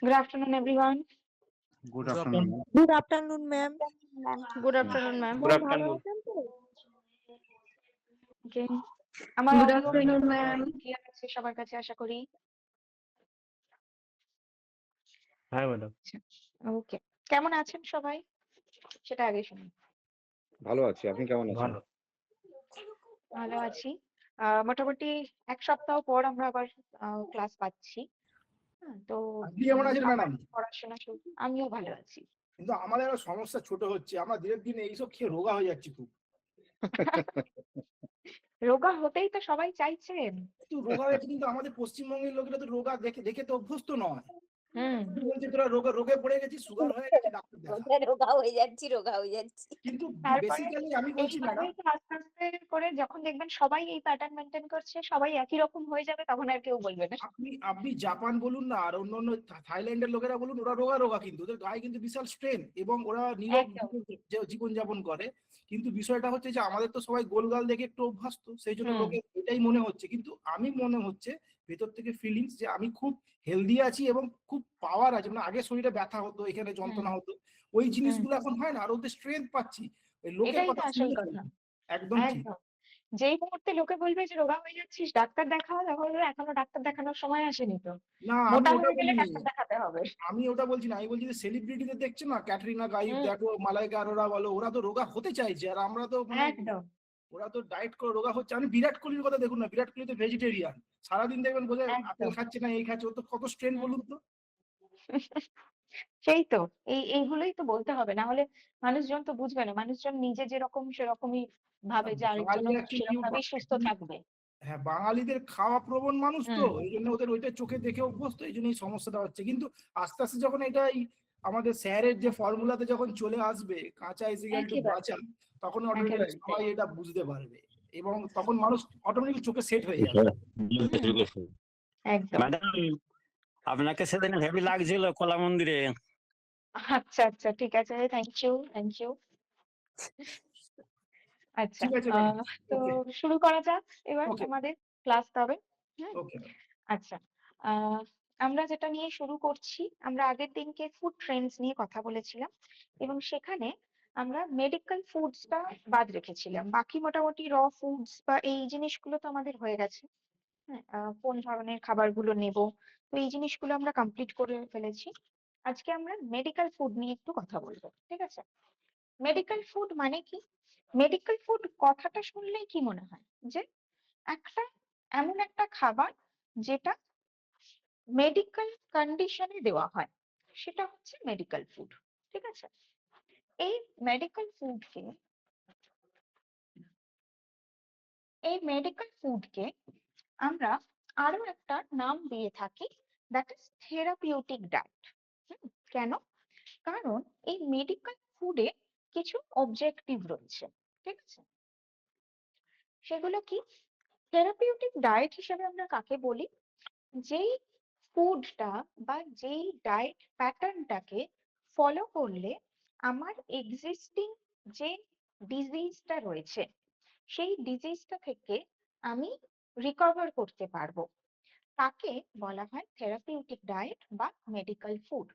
Good afternoon, everyone. Good afternoon, ma'am. Good afternoon, ma'am. Good afternoon, ma'am. Good afternoon. Okay. আমার Good audio afternoon, ma'am. clear আছে সবার কাছে আশা করি। Hi, madam. ওকে, কেমন আছেন সবাই সেটা আগে শুনুন। ভালো আছি, আপনি কেমন আছেন? ভালো। ভালো আছি। মোটামুটি এক সপ্তাহ পর আমরা আবার ক্লাস পাচ্ছি। তো আপনি কেমন আছেন ম্যাডাম? পড়াশোনা শুরু, আমিও ভালো আছি। কিন্তু আমাদের একটা সমস্যা ছোট হচ্ছে, আমরা দিনের দিন এইসব খেয়ে রোগা হয়ে যাচ্ছি খুব। রোগা হতেই তো সবাই চাইছেন। একটু রোগা হয়েছে, কিন্তু আমাদের পশ্চিমবঙ্গের লোকেরা তো রোগা দেখে দেখে তো অভ্যস্ত নয়। বলছে তোরা রোগে পড়ে গেছিস, সুগার হয়ে গেছে, ডাক্তার দেখা। রোগা হয়ে যাচ্ছি। কিন্তু তারপরে বেসিক্যালি আমি বলছি ম্যাডাম, আস্তে আস্তে করে যখন দেখবেন সবাই এই প্যাটার্ন মেনটেন করছে, সবাই একই রকম হয়ে যাবে, তখন আর কেউ বলবে না। আপনি জাপান বলুন না, আর অন্য থাইল্যান্ডের লোকেরা বলুন, ওরা রোগা কিন্তু ওদের গায়ে কিন্তু বিশাল স্ট্রেন এবং ওরা নীরব জীবনযাপন করে। কিন্তু বিষয়টা হচ্ছে যে আমাদের তো সবাই গোলগাল দেখে একটু অভ্যস্ত, সেই জন্য লোকে এটাই মনে হচ্ছে। কিন্তু আমি মনে হচ্ছে ভেতর থেকে ফিলিংস যে আমি খুব হেলদি আছি এবং খুব পাওয়ার আছে। মানে আগে শরীরে ব্যথা হতো, এখানে যন্ত্রণা হতো, ওই জিনিসগুলো এখন হয় না, আর ওদের স্ট্রেংথ পাচ্ছি। লোকের কথা একদম ঠিক। যেই মুহূর্তে লোকে বলবে যে রোগা হয়ে যাচ্ছিস, ডাক্তার দেখাও, তখন এখনো ডাক্তার দেখানোর সময় আসেনি তো। না, মোটা হয়ে গেলে ডাক্তার দেখাতে হবে। আমি ওটা বলছি না, আমি বলছি যে সেলিব্রিটিদের দেখছো না, ক্যাটরিনা কাইফ দেখো, মালাইকা অরোরা বলো, ওরা তো রোগা হতে চাইছে, আর আমরা তো মানে ওরা তো ডায়েট করে রোগা হচ্ছে। আমি বিরাট কোহলির কথা দেখুন না, বিরাট কোহলি তো ভেজিটেরিয়ান, সারাদিন দেখবেন বোঝে আপেল খাচ্ছে না, এই খাচ্ছে, ও তো কত স্ট্রেন বলুন তো। সেই তো এইগুলোই তো বলতে হবে, না হলে মানুষজন তো বুঝবে না। মানুষজন নিজে যেরকম সেরকমই ভাবে যে আরেকজন সেরকমভাবেই সুস্থ থাকবে। হ্যাঁ, বাঙালিদের খাওয়া প্রবণ মানুষ তো, এই জন্য ওদের ওইটা চোখে দেখে অভ্যস্ত, এই জন্য এই সমস্যাটা হচ্ছে। কিন্তু আস্তে আস্তে যখন এটাই আমাদের স্যারের যে ফর্মুলাতে যখন চলে আসবে, কাঁচা ইজ ইকুয়াল টু বাঁচা, তখন অটোমেটিক সবাই এটা বুঝতে পারবে এবং তখন মানুষ অটোমেটিক চোখে সেট হয়ে যাবে। একদম। ম্যাডাম, আপনাকে সেদিন হেভি লাগছিল কলা মন্দিরে। আচ্ছা আচ্ছা, ঠিক আছে, থ্যাংক ইউ। আচ্ছা, তো শুরু করা যাক এবার আমাদের ক্লাস তবে। আচ্ছা, আমরা যেটা নিয়ে শুরু করছি, আমরা আগের দিনকে ফুড ট্রেন্ডস নিয়ে কথা বলেছিলাম এবং সেখানে আমরা মেডিকেল ফুডসটা বাদ রেখেছিলাম। বাকি মোটামুটি র ফুডস বা এই জিনিসগুলো তো আমাদের হয়ে গেছে। হ্যাঁ, কোন ধরনের খাবারগুলো নেব, তো এই জিনিসগুলো আমরা কমপ্লিট করে ফেলেছি। আজকে আমরা মেডিকেল ফুড নিয়ে একটু কথা বলবো, ঠিক আছে? মেডিকেল ফুড মানে কি? মেডিকেল ফুড কথাটা শুনলেই কি মনে হয় যে এমন একটা খাবার যেটা মেডিকেল কন্ডিশনে দেওয়া হয়, সেটা হচ্ছে মেডিকেল ফুড, ঠিক আছে? এই মেডিকেল ফুডকে আমরা আরো একটা নাম দিয়ে থাকি, দ্যাট ইজ থেরাপিউটিক ডায়েট। কেন? কারণ এই মেডিকেল ফুডে কিছু অবজেক্টিভ রয়েছে, ঠিক আছে? সেগুলো কি? থেরাপিউটিক ডায়েট হিসেবে আমরা কাকে বলি? যেই ফুডটা বা যেই ডায়েট প্যাটার্নটাকে ফলো করলে আমার এক্সিস্টিং যে ডিজিজটা রয়েছে, সেই ডিজিজটা থেকে আমি রিকভার করতে পারবো, তাকে বলা হয় থেরাপিউটিক ডায়েট বা মেডিকেল ফুড।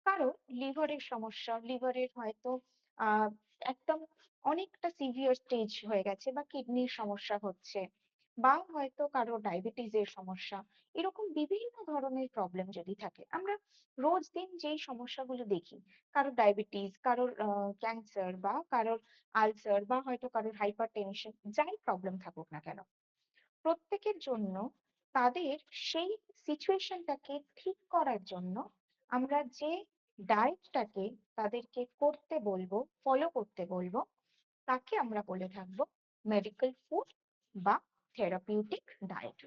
কারো লিভারের সমস্যা, লিভারের হয়তো আহ একদম অনেকটা সিভিয়ার স্টেজ হয়ে গেছে, বা কিডনির সমস্যা হচ্ছে, বা হয়তো কারো ডায়াবেটিসের সমস্যা, এরকম বিভিন্ন ধরনের প্রবলেম যদি থাকে, আমরা রোজ দিন যেই সমস্যাগুলো দেখি, কারোর ডায়াবেটিস, কারোর ক্যান্সার, বা কারোর আলসার, বা হয়তো কারোর হাইপার টেনশন, যাই প্রবলেম থাকুক না কেন, প্রত্যেকের জন্য তাদের সেই সিচুয়েশনটাকে ঠিক করার জন্য আমরা যে ডায়েটটাকে তাদেরকে করতে বলবো, ফলো করতে বলবো, তাকে আমরা বলে থাকবো মেডিকেল ফুড বা থেরাপিউটিক ডায়েট।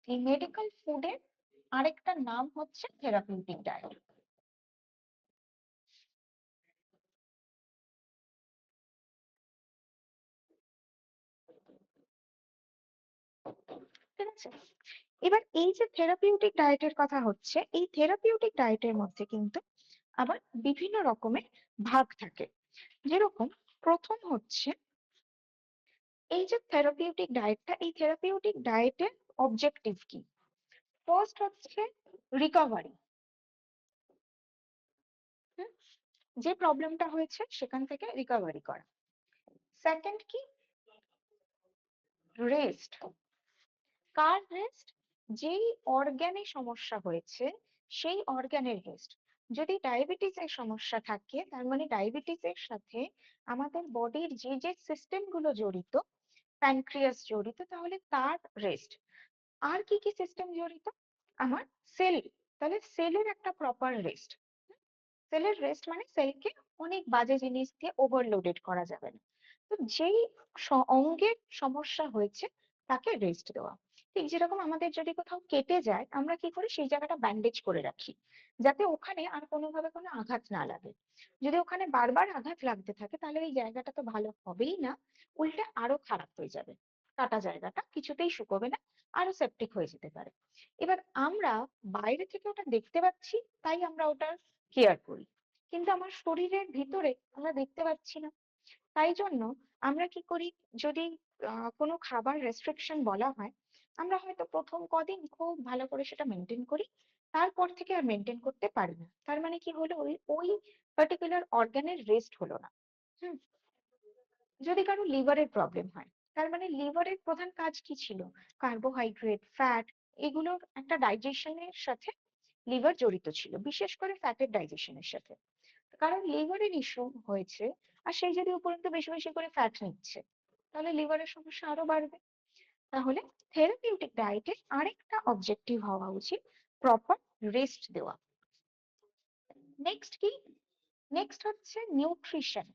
এই মেডিকেল ফুডের আরেকটা নাম হচ্ছে থেরাপিউটিক ডায়েট। ঠিক আছে, এবার এই যে থেরাপিউটিক ডায়েটের কথা হচ্ছে, এই থেরাপিউটিক ডায়েটের মধ্যে কিন্তু আবার বিভিন্ন রকমের ভাগ থাকে। যেরকম প্রথম হচ্ছে এই যে থেরাপিউটিক ডায়েটটা, এই থেরাপিউটিক ডায়েটের অবজেক্টিভ কি? ফার্স্ট হচ্ছে রিকভারি, যে প্রবলেমটা হয়েছে সেখান থেকে রিকভারি করা। সেকেন্ড কি? রেস্ট। কার রেস্ট? যেই অর্গানে সমস্যা হয়েছে সেই অর্গানের রেস্ট। যদি ডায়াবেটিসের সমস্যা থাকে, তার মানে ডায়াবেটিসের সাথে আমাদের বডির যে যে সিস্টেম গুলো জড়িত, প্যানক্রিয়াস জড়িত, তাহলে তার রেস্ট। আর কি কি সিস্টেম জড়িত? আমার সেল, তাহলে সেলের একটা প্রপার রেস্ট। সেলের রেস্ট মানে সেলকে অনেক বাজে জিনিস দিয়ে ওভারলোডেড করা যাবে না। তো যেই অঙ্গের সমস্যা হয়েছে তাকে রেস্ট দেওয়া। ঠিক যেরকম আমাদের যদি কোথাও কেটে যায়, আমরা কি করি, সেই জায়গাটা ব্যান্ডেজ করে রাখি, যাতে ওখানে আর কোনোভাবে কোনো আঘাত না লাগে। যদি ওখানে বারবার আঘাত লাগতে থাকে, তাহলে এই জায়গাটা তো ভালো হবেই না, উল্টে আরো খারাপ হয়ে যাবে। কাটা জায়গাটা কিছুতেই শুকোবে না, আরো সেপটিক হয়ে যেতে পারে। এবার আমরা বাইরে থেকে ওটা দেখতে পাচ্ছি, তাই আমরা ওটার কেয়ার করি, কিন্তু আমার শরীরের ভিতরে আমরা দেখতে পাচ্ছি না। তাই জন্য আমরা কি করি, যদি কোনো খাবার রেস্ট্রিকশন বলা হয়, আমরা হয়তো প্রথম কদিন খুব ভালো করে সেটা মেনটেন করি, তারপর থেকে আর মেনটেন করতে পারি না। তার মানে কি হলো, ওই ওই পার্টিকুলার অর্গানের রেস্ট হলো না। হুম। যদি কারো লিভারের প্রবলেম হয়, তার মানে লিভারের প্রধান কাজ কি ছিল? কার্বোহাইড্রেট, ফ্যাট, এগুলোর একটা ডাইজেশনের সাথে লিভার জড়িত ছিল, বিশেষ করে ফ্যাটের ডাইজেশনের সাথে। কারণ লিভারের ইস্যু হয়েছে, আর সেই যদি উপরন্তু বেশি বেশি করে ফ্যাট নিচ্ছে, তাহলে লিভারের সমস্যা আরো বাড়বে। তাহলে থেরাপিউটিক ডায়েটের আরেকটা অবজেক্টিভ হওয়া উচিত প্রপার রেস্ট দেওয়া। নেক্সট কি? নেক্সট হচ্ছে নিউট্রিশন।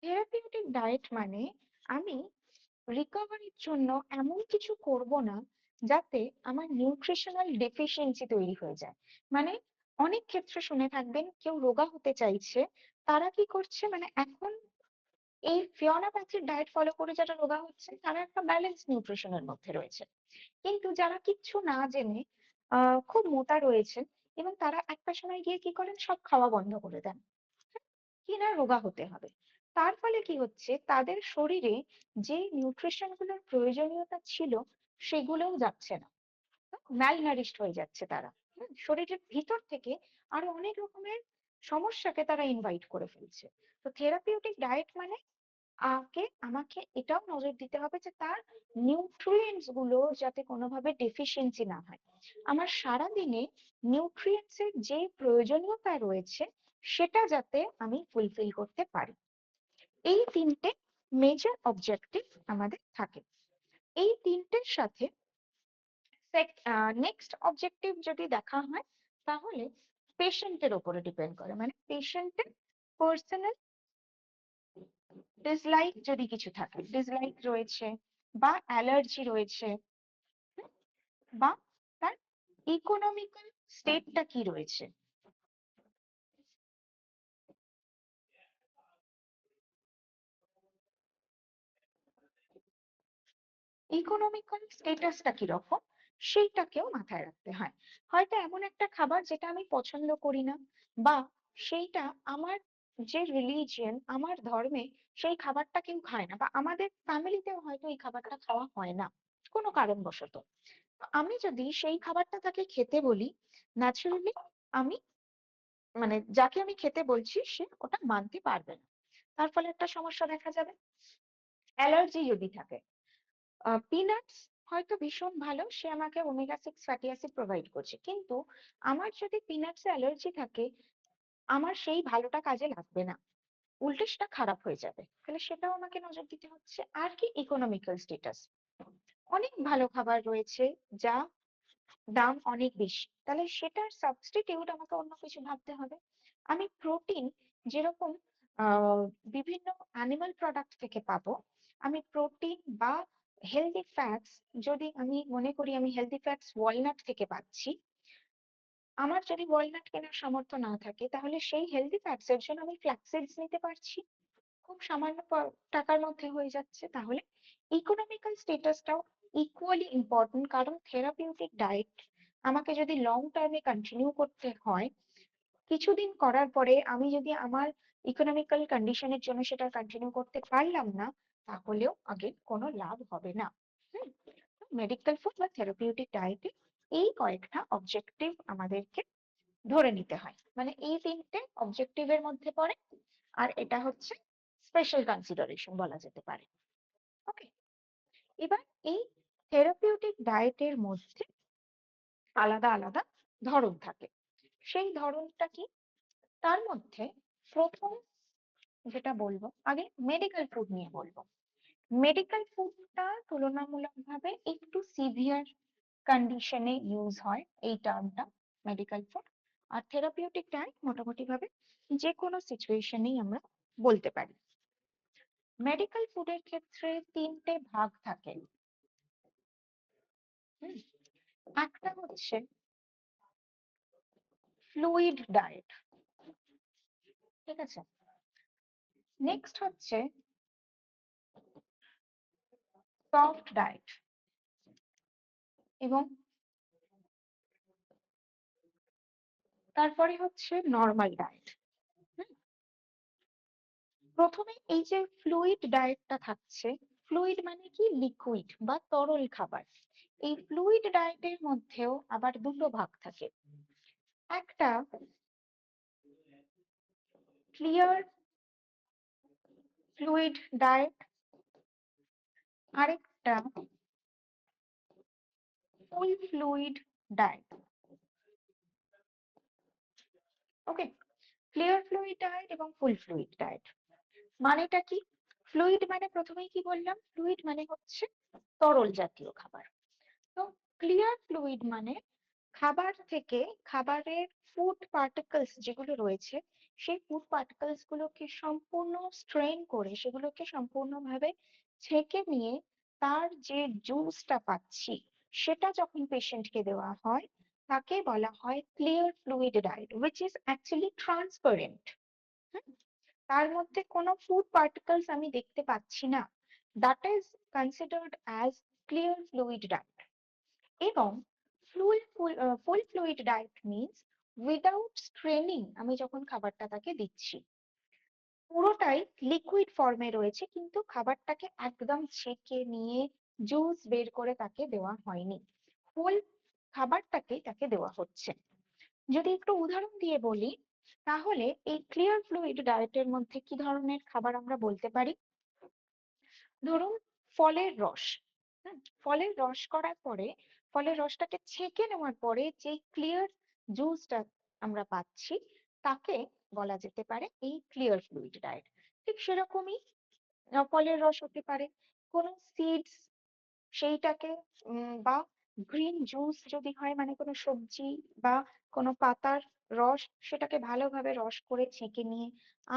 থেরাপিউটিক ডায়েট মানে আমি রিকভারির জন্য এমন কিছু করব না যাতে আমার নিউট্রিশনাল ডেফিসিয়েন্সি তৈরি হয়ে যায়। মানে অনেক ক্ষেত্রে শুনে থাকবেন, কেউ রোগা হতে চাইছে, তারা কি করছে, মানে এখন এই ফিওনা প্যাথির ডায়েট ফলো করে যারা রোগা হচ্ছে, তারা একটা ব্যালেন্স নিউট্রিশনের মধ্যে রয়েছে। কিন্তু যারা কিচ্ছু না জেনে খুব মোটা রয়েছেন, এবং তারা একটা সময় গিয়ে কি করেন, সব খাওয়া বন্ধ করে দেন, কিনা রোগা হতে হবে। তার ফলে কি হচ্ছে, তাদের শরীরে যে নিউট্রিশন গুলোর প্রয়োজনীয়তা ছিল সেগুলোও যাচ্ছে না, ম্যালনারিশড হয়ে যাচ্ছে তারা। শরীরের ভিতর থেকে আরো অনেক রকমের সমস্যাকে তারা ইনভাইট করে ফেলছে। তো থেরাপিউটিক ডায়েট মানে আমাকে এটাও নজর দিতে হবে যে তার নিউট্রিয়েন্টস গুলো যাতে কোনোভাবে ডেফিসিয়েন্সি না হয়। আমার সারাদিনে নিউট্রিয়েন্টস এর যে প্রয়োজনীয়তা রয়েছে সেটা যাতে আমি ফুলফিল করতে পারি। এই তিনটে মেজর অবজেক্টিভ আমাদের থাকে। এই তিনটের সাথে নেক্সট অবজেক্টিভ যদি দেখা হয়, তাহলে পেশেন্টের উপরে ডিপেন্ড করে, মানে পেশেন্টের পার্সোনাল ডিসলাইক যদি কিছু থাকে, ডিসলাইক রয়েছে বা অ্যালার্জি রয়েছে, বা তার ইকোনমিক্যাল স্টেটটা কি রয়েছে। ইকোনমিক্যাল স্টেটাসটা কিরকম সেইটাকেও মাথায় রাখতে হয়। হয়তো এমন একটা খাবার যেটা আমি পছন্দ করি না, বা সেইটা আমার যে রিলিজিয়ন, আমার ধর্মে সেই খাবারটা কেউ খায় না, বা আমাদের ফ্যামিলিতেও হয়তো এই খাবারটা খাওয়া হয় না কোনো কারণবশত। তো আমি যদি সেই খাবারটা তাকে খেতে বলি, ন্যাচারালি আমি, মানে যাকে আমি খেতে বলছি সে ওটা মানতে পারবে না, তার ফলে একটা সমস্যা দেখা যাবে। অ্যালার্জি যদি থাকে, পিনাটস হয়তো ভীষণ ভালো, সে আমাকে ওমেগা 6 ফ্যাটি অ্যাসিড প্রোভাইড করছে, কিন্তু আমার যদি পিনাটস অ্যালার্জি থাকে, আমার সেই ভালোটা কাজে লাগবে না, উল্টে সেটা খারাপ হয়ে যাবে। তাহলে সেটাও আমাকে নজর দিতে হচ্ছে। আর কি? Economical status. অনেক ভালো খাবার রয়েছে যা দাম অনেক বেশি, তাহলে সেটার সাবস্টিটিউট আমাকে অন্য কিছু ভাবতে হবে। আমি প্রোটিন যেরকম আহ বিভিন্ন অ্যানিমাল প্রোডাক্ট থেকে পাবো, আমি প্রোটিন বা হেলদি ফ্যাটস, যদি আমি মনে করি আমি হেলদি ফ্যাটস ওয়ালনাট থেকে পাচ্ছি, আমার যদি ওয়ালনাট কেনার সামর্থ্য না থাকে, তাহলে সেই হেলদি ফ্যাটস এর জন্য আমি ফ্ল্যাক্স সিডস নিতে পারছি, খুব সামান্য টাকার মধ্যে হয়ে যাচ্ছে। তাহলে ইকোনমিক্যাল স্টেটাসটাও ইকুয়ালি ইম্পর্টেন্ট, কারণ থেরাপিউটিক ডায়েট আমাকে যদি লং টার্মে কন্টিনিউ করতে হয়, কিছুদিন করার পরে আমি যদি আমার ইকোনমিক্যাল কন্ডিশনের জন্য সেটা কন্টিনিউ করতে পারলাম না, তাহলেও আগে কোনো লাভ হবে না। মেডিকেল ফুড বা থেরাপিউটিক ডায়েটে এই কয়েকটা অবজেক্টিভ আমাদেরকে ধরে নিতে হয়, মানে এই তিনটে অবজেক্টিভের মধ্যে পড়ে, আর এটা হচ্ছে স্পেশাল কনসিডারেশন বলা যেতে পারে। ওকে, এবার এই থেরাপিউটিক ডায়েটের মধ্যে আলাদা আলাদা ধরন থাকে। সেই ধরনটা কি? তার মধ্যে প্রথম যেটা বলবো, আগে মেডিকেল ফুড নিয়ে বলবো। মেডিকেল ফুডটা তুলনামূলকভাবে একটু সিভিয়ার কন্ডিশনে ইউজ হয় এই টার্মটা, মেডিকেল ফুড। আর থেরাপিউটিক ডায়েট মোটামুটি ভাবে যে কোনো সিচুয়েশনেই আমরা বলতে পারি। মেডিকেল ফুডের ক্ষেত্রে তিনটে ভাগ থাকে। হুম, একটা হচ্ছে ফ্লুইড ডায়েট, ঠিক আছে। নেক্সট হচ্ছে সফট ডায়েট, এবং তারপরে হচ্ছে নর্মাল ডায়েট। প্রথমে এই যে ফ্লুইড ডায়েটটা থাকছে, ফ্লুইড মানে কি? লিকুইড বা তরল খাবার। এই ফ্লুইড ডায়েটের মধ্যেও আবার দুটো ভাগ থাকে, একটা ক্লিয়ার ফ্লুইড ডায়েট, আরেকটা ফুল ফ্লুইড ডায়েট। ওকে, ক্লিয়ার ফ্লুইড ডায়েট এবং ফুল ফ্লুইড ডায়েট মানেটা কি? ফ্লুইড মানে প্রথমেই কি বললাম, ফ্লুইড মানে হচ্ছে তরল জাতীয় খাবার। তো ক্লিয়ার ফ্লুইড মানে খাবার থেকে, খাবারের ফুড পার্টিকলস যেগুলো রয়েছে, সেই ফুড পার্টিকলস গুলোকে সম্পূর্ণ স্ট্রেন করে, সেগুলোকে সম্পূর্ণভাবে ছেঁকে নিয়ে তার যে জুসটা পাচ্ছি, সেটা যখন পেশেন্টকে দেওয়া হয়, তাকে বলা হয় clear fluid diet, which is actually transparent. তার মধ্যে কোনো ফুড পার্টিকলস আমি দেখতে পাচ্ছি না, that is considered as clear fluid diet. এবং full fluid diet means without straining আমি যখন খাবারটা তাকে দিচ্ছি, পুরোটাই লিকুইড ফর্মে রয়েছে, কিন্তু খাবারটাকে একদম ছেঁকে নিয়ে জুস বের করে তাকে দেওয়া হয়নি, ফুল খাবারটাকে তাকে দেওয়া হচ্ছে। যদি একটু উদাহরণ দিয়ে বলি, তাহলে এই ক্লিয়ার ফ্লুইড ডায়েটের মধ্যে কি ধরনের খাবার আমরা বলতে পারি? ধরুন ফলের রস। ফলের রস করার পরে, ফলের রসটাকে ছেঁকে নেওয়ার পরে যে ক্লিয়ার জুসটা আমরা পাচ্ছি, তাকে বলা যেতে পারে এই ক্লিয়ার ফ্লুইড ডায়েট। ঠিক সেরকমই ফলের রস হতে পারে, কোনো সিডস, সেইটাকে বা গ্রিন জুস যদি হয়, মানে কোনো সবজি বা কোনো পাতার রস, সেটাকে ভালোভাবে রস করে ছেঁকে নিয়ে,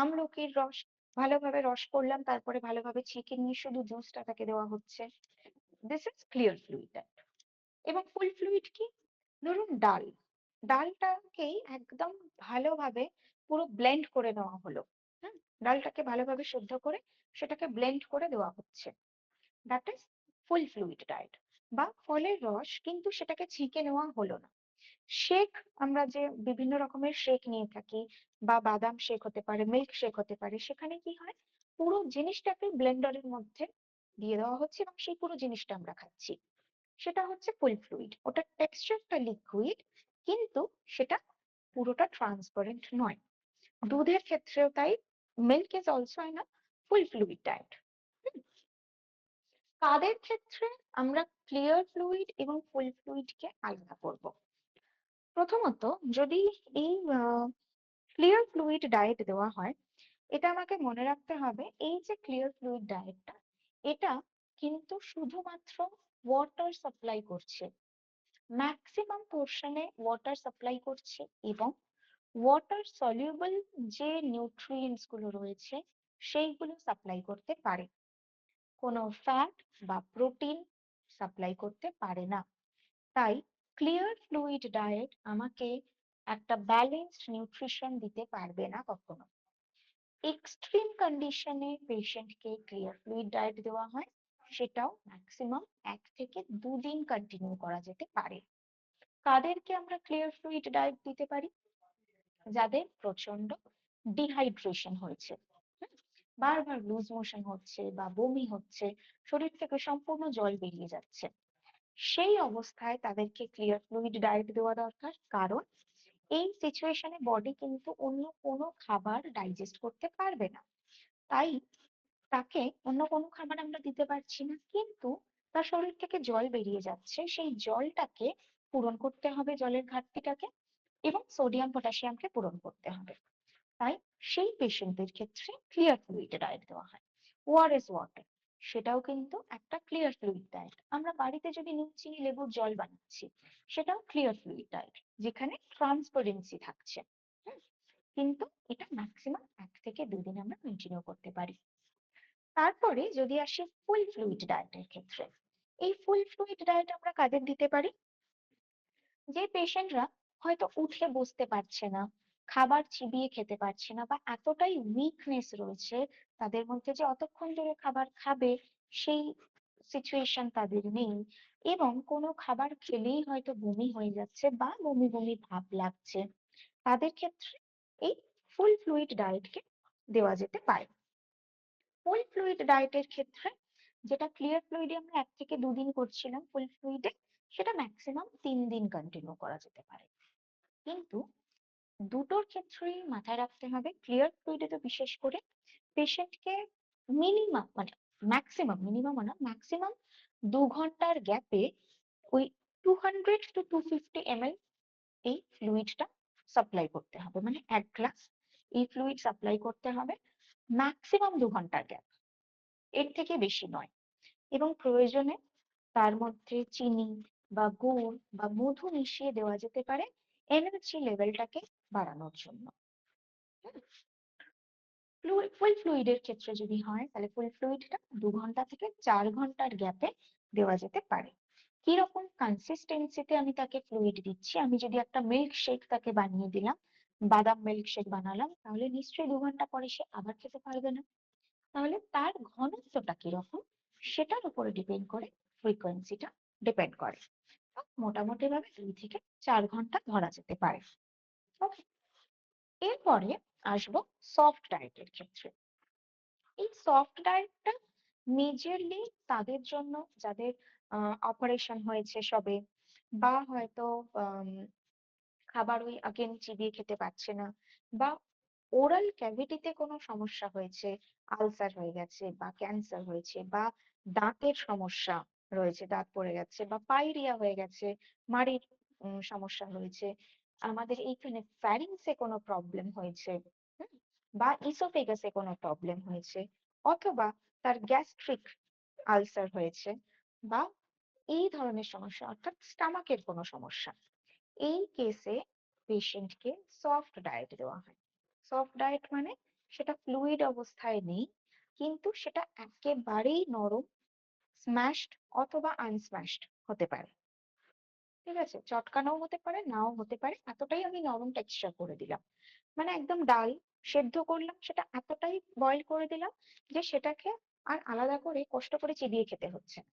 আমলকির রস ভালোভাবে রস করলাম, তারপরে ভালোভাবে ছেঁকে নিয়ে শুধু জুসটা তাকে দেওয়া হচ্ছে। This is clear fluid. এবং ফুল ফ্লুইড কি? ধরুন ডাল, ডালটাকেই একদম ভালোভাবে পুরো ব্লেন্ড করে নেওয়া হলো। ডালটাকে ভালোভাবে সেদ্ধ করে সেটাকে ব্লেন্ড করে দেওয়া হচ্ছে, that is full fluid diet. বা ফলের রস, কিন্তু সেটাকে ছেঁকে নেওয়া হলো না। শেক, আমরা যে বিভিন্ন রকমের শেক নিয়ে থাকি, বা বাদাম শেক হতে পারে, মিল্ক শেক হতে পারে, সেখানে কি হয়, পুরো জিনিসটাকে ব্লেন্ডারের মধ্যে দিয়ে দেওয়া হচ্ছে এবং সেই পুরো জিনিসটা আমরা খাচ্ছি, সেটা হচ্ছে ফুল ফ্লুইড। ওটার টেক্সচারটা লিকুইড, কিন্তু সেটা পুরোটা ট্রান্সপারেন্ট নয়। দুধের ক্ষেত্রেও তাই, milk is also in a full fluid diet. তাদের ক্ষেত্রে আমরা ক্লিয়ার ফ্লুইড এবং ফুল ফ্লুইডকে আলাদা করব। প্রথমত, যদি এই ক্লিয়ার ফ্লুইড ডায়েট দেওয়া হয়, এটা আমাকে মনে রাখতে হবে, এই যে ক্লিয়ার ফ্লুইড ডায়েটটা, এটা কিন্তু শুধুমাত্র ওয়াটার সাপ্লাই করছে, ম্যাক্সিমাম পোর্শনে ওয়াটার সাপ্লাই করছে, এবং ওয়াটার সলিউবল যে নিউট্রিয়েন্টস গুলো রয়েছে সেইগুলো সাপ্লাই করতে পারে, কোনো ফ্যাট বা প্রোটিন সাপ্লাই করতে পারে না। তাই ক্লিয়ার ফ্লুইড ডায়েট আমাকে একটা ব্যালেন্সড নিউট্রিশন দিতে পারবে না কখনো। এক্সট্রিম কন্ডিশনে পেশেন্টকে ক্লিয়ার ফ্লুইড ডায়েট দেওয়া হয়, সেটাও ম্যাক্সিমাম 1 থেকে 2 দিন কন্টিনিউ করা যেতে পারে। কাদেরকে আমরা ক্লিয়ার ফ্লুইড ডায়েট দিতে পারি? যাদের প্রচন্ড ডিহাইড্রেশন হয়েছে, বারবার লুজ মোশন হচ্ছে বা বমি হচ্ছে, শরীর থেকে সম্পূর্ণ জল বেরিয়ে যাচ্ছে, সেই অবস্থায় তাদেরকে ক্লিয়ার ফ্লুইড ডায়েট দেওয়া দরকার। কারণ এই সিচুয়েশনে বডি কিন্তু অন্য কোনো খাবার ডাইজেস্ট করতে পারবে না। তাই তাকে অন্য কোনো খাবার আমরা দিতে পারছি না, কিন্তু তার শরীর থেকে জল বেরিয়ে যাচ্ছে, সেই জলটাকে পূরণ করতে হবে, জলের ঘাটতিটাকে, এবং সোডিয়াম পটাশিয়ামকে পূরণ করতে হবে। তাই সেই পেশেন্টদের ক্ষেত্রে ক্লিয়ার ফ্লুইড ডায়েট দেওয়া হয়। ওআরএস ওয়াটার, সেটাও কিন্তু একটা ক্লিয়ার ফ্লুইড ডায়েট। আমরা বাড়িতে যদি নুন চিনি লেবুর জল বানাচ্ছি, সেটাও ক্লিয়ার ফ্লুইড ডায়েট, যেখানে ট্রান্সপারেন্সি থাকছে। হুম, কিন্তু এটা ম্যাক্সিমাম 1 থেকে 2 দিন আমরা কন্টিনিউ করতে পারি। তারপরে যদি আসি ফুল ফ্লুইড ডায়েটের ক্ষেত্রে, এই ফুল ফ্লুইড ডায়েট আমরা কাদের দিতে পারি? যে পেশেন্টরা হয়তো উঠে বসতে পারছে না, খাবার চিবিয়ে খেতে পারছে না, বা এতটাই উইকনেস রয়েছে তাদের মধ্যে যে অতক্ষণ ধরে খাবার খাবে সেই সিচুয়েশন তাদের নেই, এবং কোনো খাবার খেলেই হয়তো বমি হয়ে যাচ্ছে বা বমি বমি ভাব লাগছে, তাদের ক্ষেত্রে এই ফুল ফ্লুইড ডায়েটকে দেওয়া যেতে পারে। ফুল ফ্লুইড ডায়েটের ক্ষেত্রে যেটা ক্লিয়ার ফ্লুইডে আমরা 1 থেকে 2 দিন করছিলাম, ফুল ফ্লুইডে সেটা ম্যাক্সিমাম 3 দিন কন্টিনিউ করা যেতে পারে। কিন্তু দুটোর ক্ষেত্রেই মাথায় রাখতে হবে, ক্লিয়ার ফ্লুইডে তো বিশেষ করে পেশেন্টকে মিনিমাম, মানে ম্যাক্সিমাম, মিনিমাম না ম্যাক্সিমাম 2 ঘন্টার গ্যাপে ওই 200 to 250 ml এই ফ্লুইডটা সাপ্লাই করতে হবে, মানে 1 গ্লাস এই ফ্লুইড সাপ্লাই করতে হবে ম্যাক্সিমাম 2 ঘন্টার গ্যাপ, এর থেকে বেশি নয়। এবং প্রয়োজনে তার মধ্যে চিনি বা গুড় বা মধু মিশিয়ে দেওয়া যেতে পারে এনার্জি লেভেলটাকে বাড়ানোর জন্য। ফুল ফ্লুইডের ক্ষেত্রে যদি হয়, তাহলে ফুল ফ্লুইডটা 2 ঘন্টা থেকে 4 ঘন্টার গ্যাপে দেওয়া যেতে পারে। কিরকম কনসিস্টেন্সিতে আমি তাকে ফ্লুইড দিচ্ছি? আমি যদি একটা মিল্ক শেক তাকে বানিয়ে দিলাম, বাদাম মিল্ক শেক বানালাম, তাহলে নিশ্চয়ই 2 ঘন্টা পরে সে আবার খেতে পারবে না। তাহলে তার ঘনত্বটা কিরকম সেটার উপরে ডিপেন্ড করে, ফ্রিকোয়েন্সিটা ডিপেন্ড করে। মোটামুটি ভাবে 2 থেকে 4 ঘন্টা ধরা যেতে পারে। ওকে, এরপরে আসবো সফট ডায়েটের ক্ষেত্রে। এই সফট ডায়েটটা মেজরলি তাদের জন্য যাদের অপারেশন হয়েছে সবে, বা হয়তো খাবার ওই আগেন চিবিয়ে খেতে পারছে না, বা ওরাল ক্যাভিটিতে কোনো সমস্যা হয়েছে, আলসার হয়ে গেছে বা ক্যান্সার হয়েছে, বা দাঁতের সমস্যা রয়েছে, দাঁত পড়ে গেছে, বা পাইরিয়া হয়ে গেছে, মাড়ির সমস্যা হয়েছে, আমাদের এইখানে ফ্যারিংসে কোনো প্রবলেম হয়েছে, হুম, বা ইসোফেগাসে কোনো প্রবলেম হয়েছে, অথবা তার গ্যাস্ট্রিক আলসার হয়েছে, বা এই ধরনের সমস্যা, অর্থাৎ স্টামাকের কোনো সমস্যা, এই কেসে পেশেন্টকে সফট ডায়েট দেওয়া হয়। সফট ডায়েট মানে সেটা ফ্লুইড অবস্থায় নেই, কিন্তু সেটা একেবারেই নরম, স্ম্যাশড অথবা আনস্ম্যাশড হতে পারে। ঠিক আছে, চটকানোও হতে পারে, নাও হতে পারে, এতটাই আমি নরম টেক্সচার করে দিলাম, মানে একদম ডাল সেদ্ধ করলাম, সেটা এতটাই বয়েল করে দিলাম যে সেটাকে আর আলাদা করে কষ্ট করে চিবিয়ে খেতে হচ্ছে না,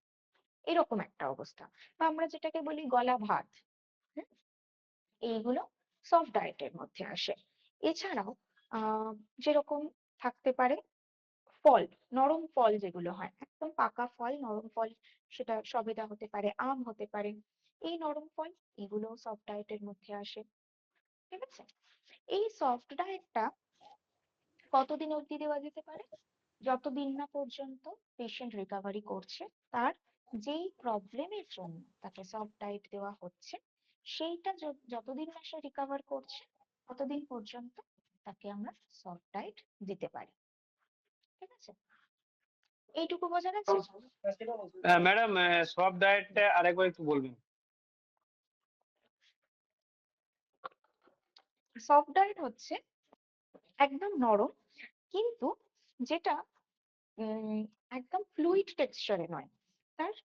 এরকম একটা অবস্থা। বা আমরা যেটাকে বলি গলা ভাত, হুম, এইগুলো সফট ডায়েটের মধ্যে আসে। এছাড়াও আহ যেরকম থাকতে পারে ফল, নরম ফল যেগুলো হয়, একদম পাকা ফল, নরম ফল, সেটা সবেদা হতে পারে, আম হতে পারে, এই নরম ফল, এগুলো সফট ডায়েটের মধ্যে আসে। ঠিক আছে, এই সফট ডায়েটটা কতদিন অবধি দেওয়া যেতে পারে? যতদিন না পর্যন্ত পেশেন্ট রিকভারি করছে, তার যেই প্রবলেমের জন্য তাকে সফট ডায়েট দেওয়া হচ্ছে, সেইটা যতদিন না সে রিকভার করছে, ততদিন পর্যন্ত তাকে আমরা সফট ডায়েট দিতে পারি। ঠিক আছে, এইটুকু বোঝা গেছে? ম্যাডাম, সফট ডায়েটটা আরেকবার একটু বলবেন। সফট ডায়েট হচ্ছে একদম নরম, কিন্তু যেটা একদম ফ্লুইড টেক্সচারে নয়, তার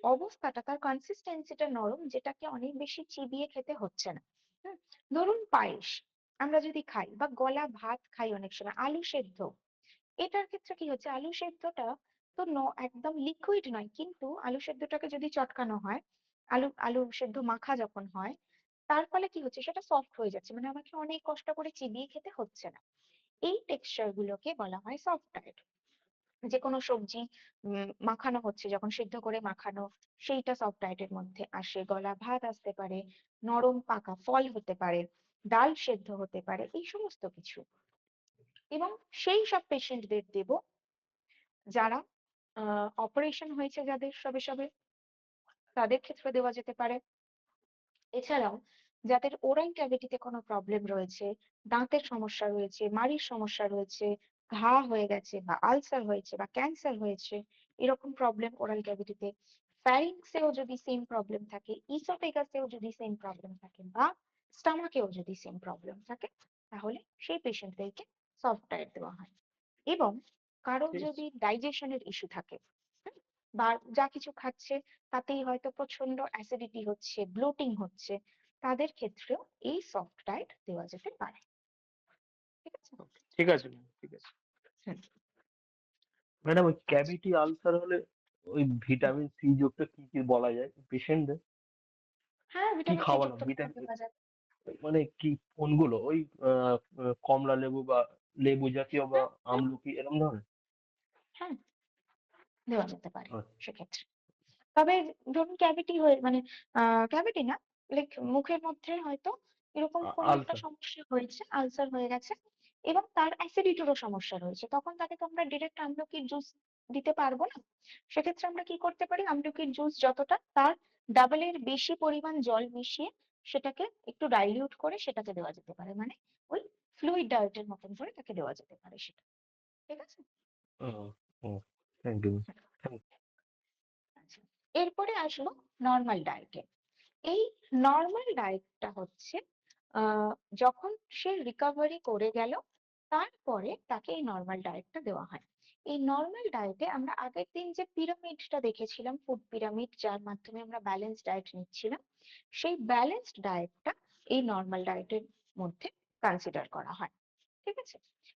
অবস্থাটা, তার কনসিস্টেন্সিটা নরম, যেটাকে অনেক বেশি চিবিয়ে খেতে হচ্ছে না। হুম, ধরুন পায়েস আমরা যদি খাই, বা গলা ভাত খাই অনেক সময়, আলু সেদ্ধ, এটার ক্ষেত্রে কি হচ্ছে, আলু সেদ্ধটা তো একদম লিকুইড নয়, কিন্তু আলু সেদ্ধটাকে যদি চটকানো হয়, আলু আলু সেদ্ধ মাখা যখন হয়, তার ফলে কি হচ্ছে, সেটা সফট হয়ে যাচ্ছে, মানে আমাকে অনেক কষ্ট করে চিবিয়ে খেতে হচ্ছে না। এই টেক্সচার গুলোকে বলা হয় সফট ডায়েট। যে কোনো সবজি মাখানো হচ্ছে, যখন সিদ্ধ করে মাখানো, সেইটা সফট ডায়েটের মধ্যে আসে। গলা ভাত আসতে পারে, নরম পাকা ফল হতে পারে, ডাল সেদ্ধ হতে পারে, এই সমস্ত কিছু। এবং সেই সব পেশেন্টদের দেব যারা অপারেশন হয়েছে, যাদের সবে সবে, তাদের ক্ষেত্রে দেওয়া যেতে পারে। এছাড়াও যাদের ওরাল ক্যাভিটিতে কোনো প্রবলেম রয়েছে, দাঁতের সমস্যা রয়েছে, মাড়ির সমস্যা রয়েছে, ঘা হয়ে গেছে বা আলসার হয়েছে বা ক্যান্সার হয়েছে, এরকম প্রবলেম ওরাল ক্যাভিটিতে, ফ্যারিংসেও যদি সেম প্রবলেম থাকে, ইসোফেগাসেও যদি সেম প্রবলেম থাকে, বা স্টমাকেও যদি সেম প্রবলেম থাকে, তাহলে সেই পেশেন্টদেরকে সফট ডায়েট দেওয়া হয়। এবং কারোর ঠিক আছে। যদি ডাইজেশনের ইস্যু থাকে, হুম, বা যা কিছু খাচ্ছে তাতেই হয়তো প্রচন্ড অ্যাসিডিটি হচ্ছে, ব্লোটিং হচ্ছে, তাদের ক্ষেত্রেও এই সফট ডায়েট দেওয়া যেতে পারে। ঠিক আছে? ঠিক আছে ম্যাম, ঠিক আছে। হুম, ম্যাডাম ওই ক্যাভিটি আলসার হলে ওই ভিটামিন সি যুক্ত কি কি বলা যায় পেশেন্টদের? হ্যাঁ, কি ভিটামিন সি খাওয়ানো যুক্ত খাবার ভিটামিন দেওয়া যায়। মানে কি কোনগুলো ওই কমলা লেবু বা লেবু জাতীয় বা হুম, হুম, আমলকি এরকম ধরনের? হ্যাঁ, দেওয়া যেতে পারে আচ্ছা। সেক্ষেত্রে। তবে ধরুন ক্যাভিটি হয়ে, মানে ক্যাভিটি না, লাইক মুখের মধ্যে হয়তো এরকম কোনো একটা আলসার। সমস্যা হয়েছে, আলসার হয়ে গেছে, এবং তার অ্যাসিডিটিরও সমস্যা রয়েছে, তখন তাকে তো আমরা ডিরেক্ট আমলকির জুস দিতে পারবো না। সেক্ষেত্রে আমরা কি করতে পারি, আমলকির জুস যতটা, তার ডাবলের বেশি পরিমাণ জল মিশিয়ে সেটাকে একটু ডাইলিউট করে সেটাকে দেওয়া যেতে পারে, মানে ওই ফ্লুইড ডায়েটের মতন করে তাকে দেওয়া যেতে পারে সেটা। ঠিক আছে? Thank you. আচ্ছা, এরপরে আসলো নর্মাল ডায়েটে। এই নর্মাল ডায়েটটা হচ্ছে যখন সে রিকভারি করে গেল, তারপরে তাকে এই নর্মাল ডায়েটটা দেওয়া হয়। এই নর্মাল ডায়েটে আমরা আগের দিন যে পিরামিডটা দেখেছিলাম, ফুড পিরামিড, যার মাধ্যমে আমরা ব্যালেন্স ডায়েট নিচ্ছিলাম, সেই ব্যালেন্সড ডায়েটটা এই নর্মাল ডায়েটের মধ্যে কনসিডার করা হয়। ঠিক আছে?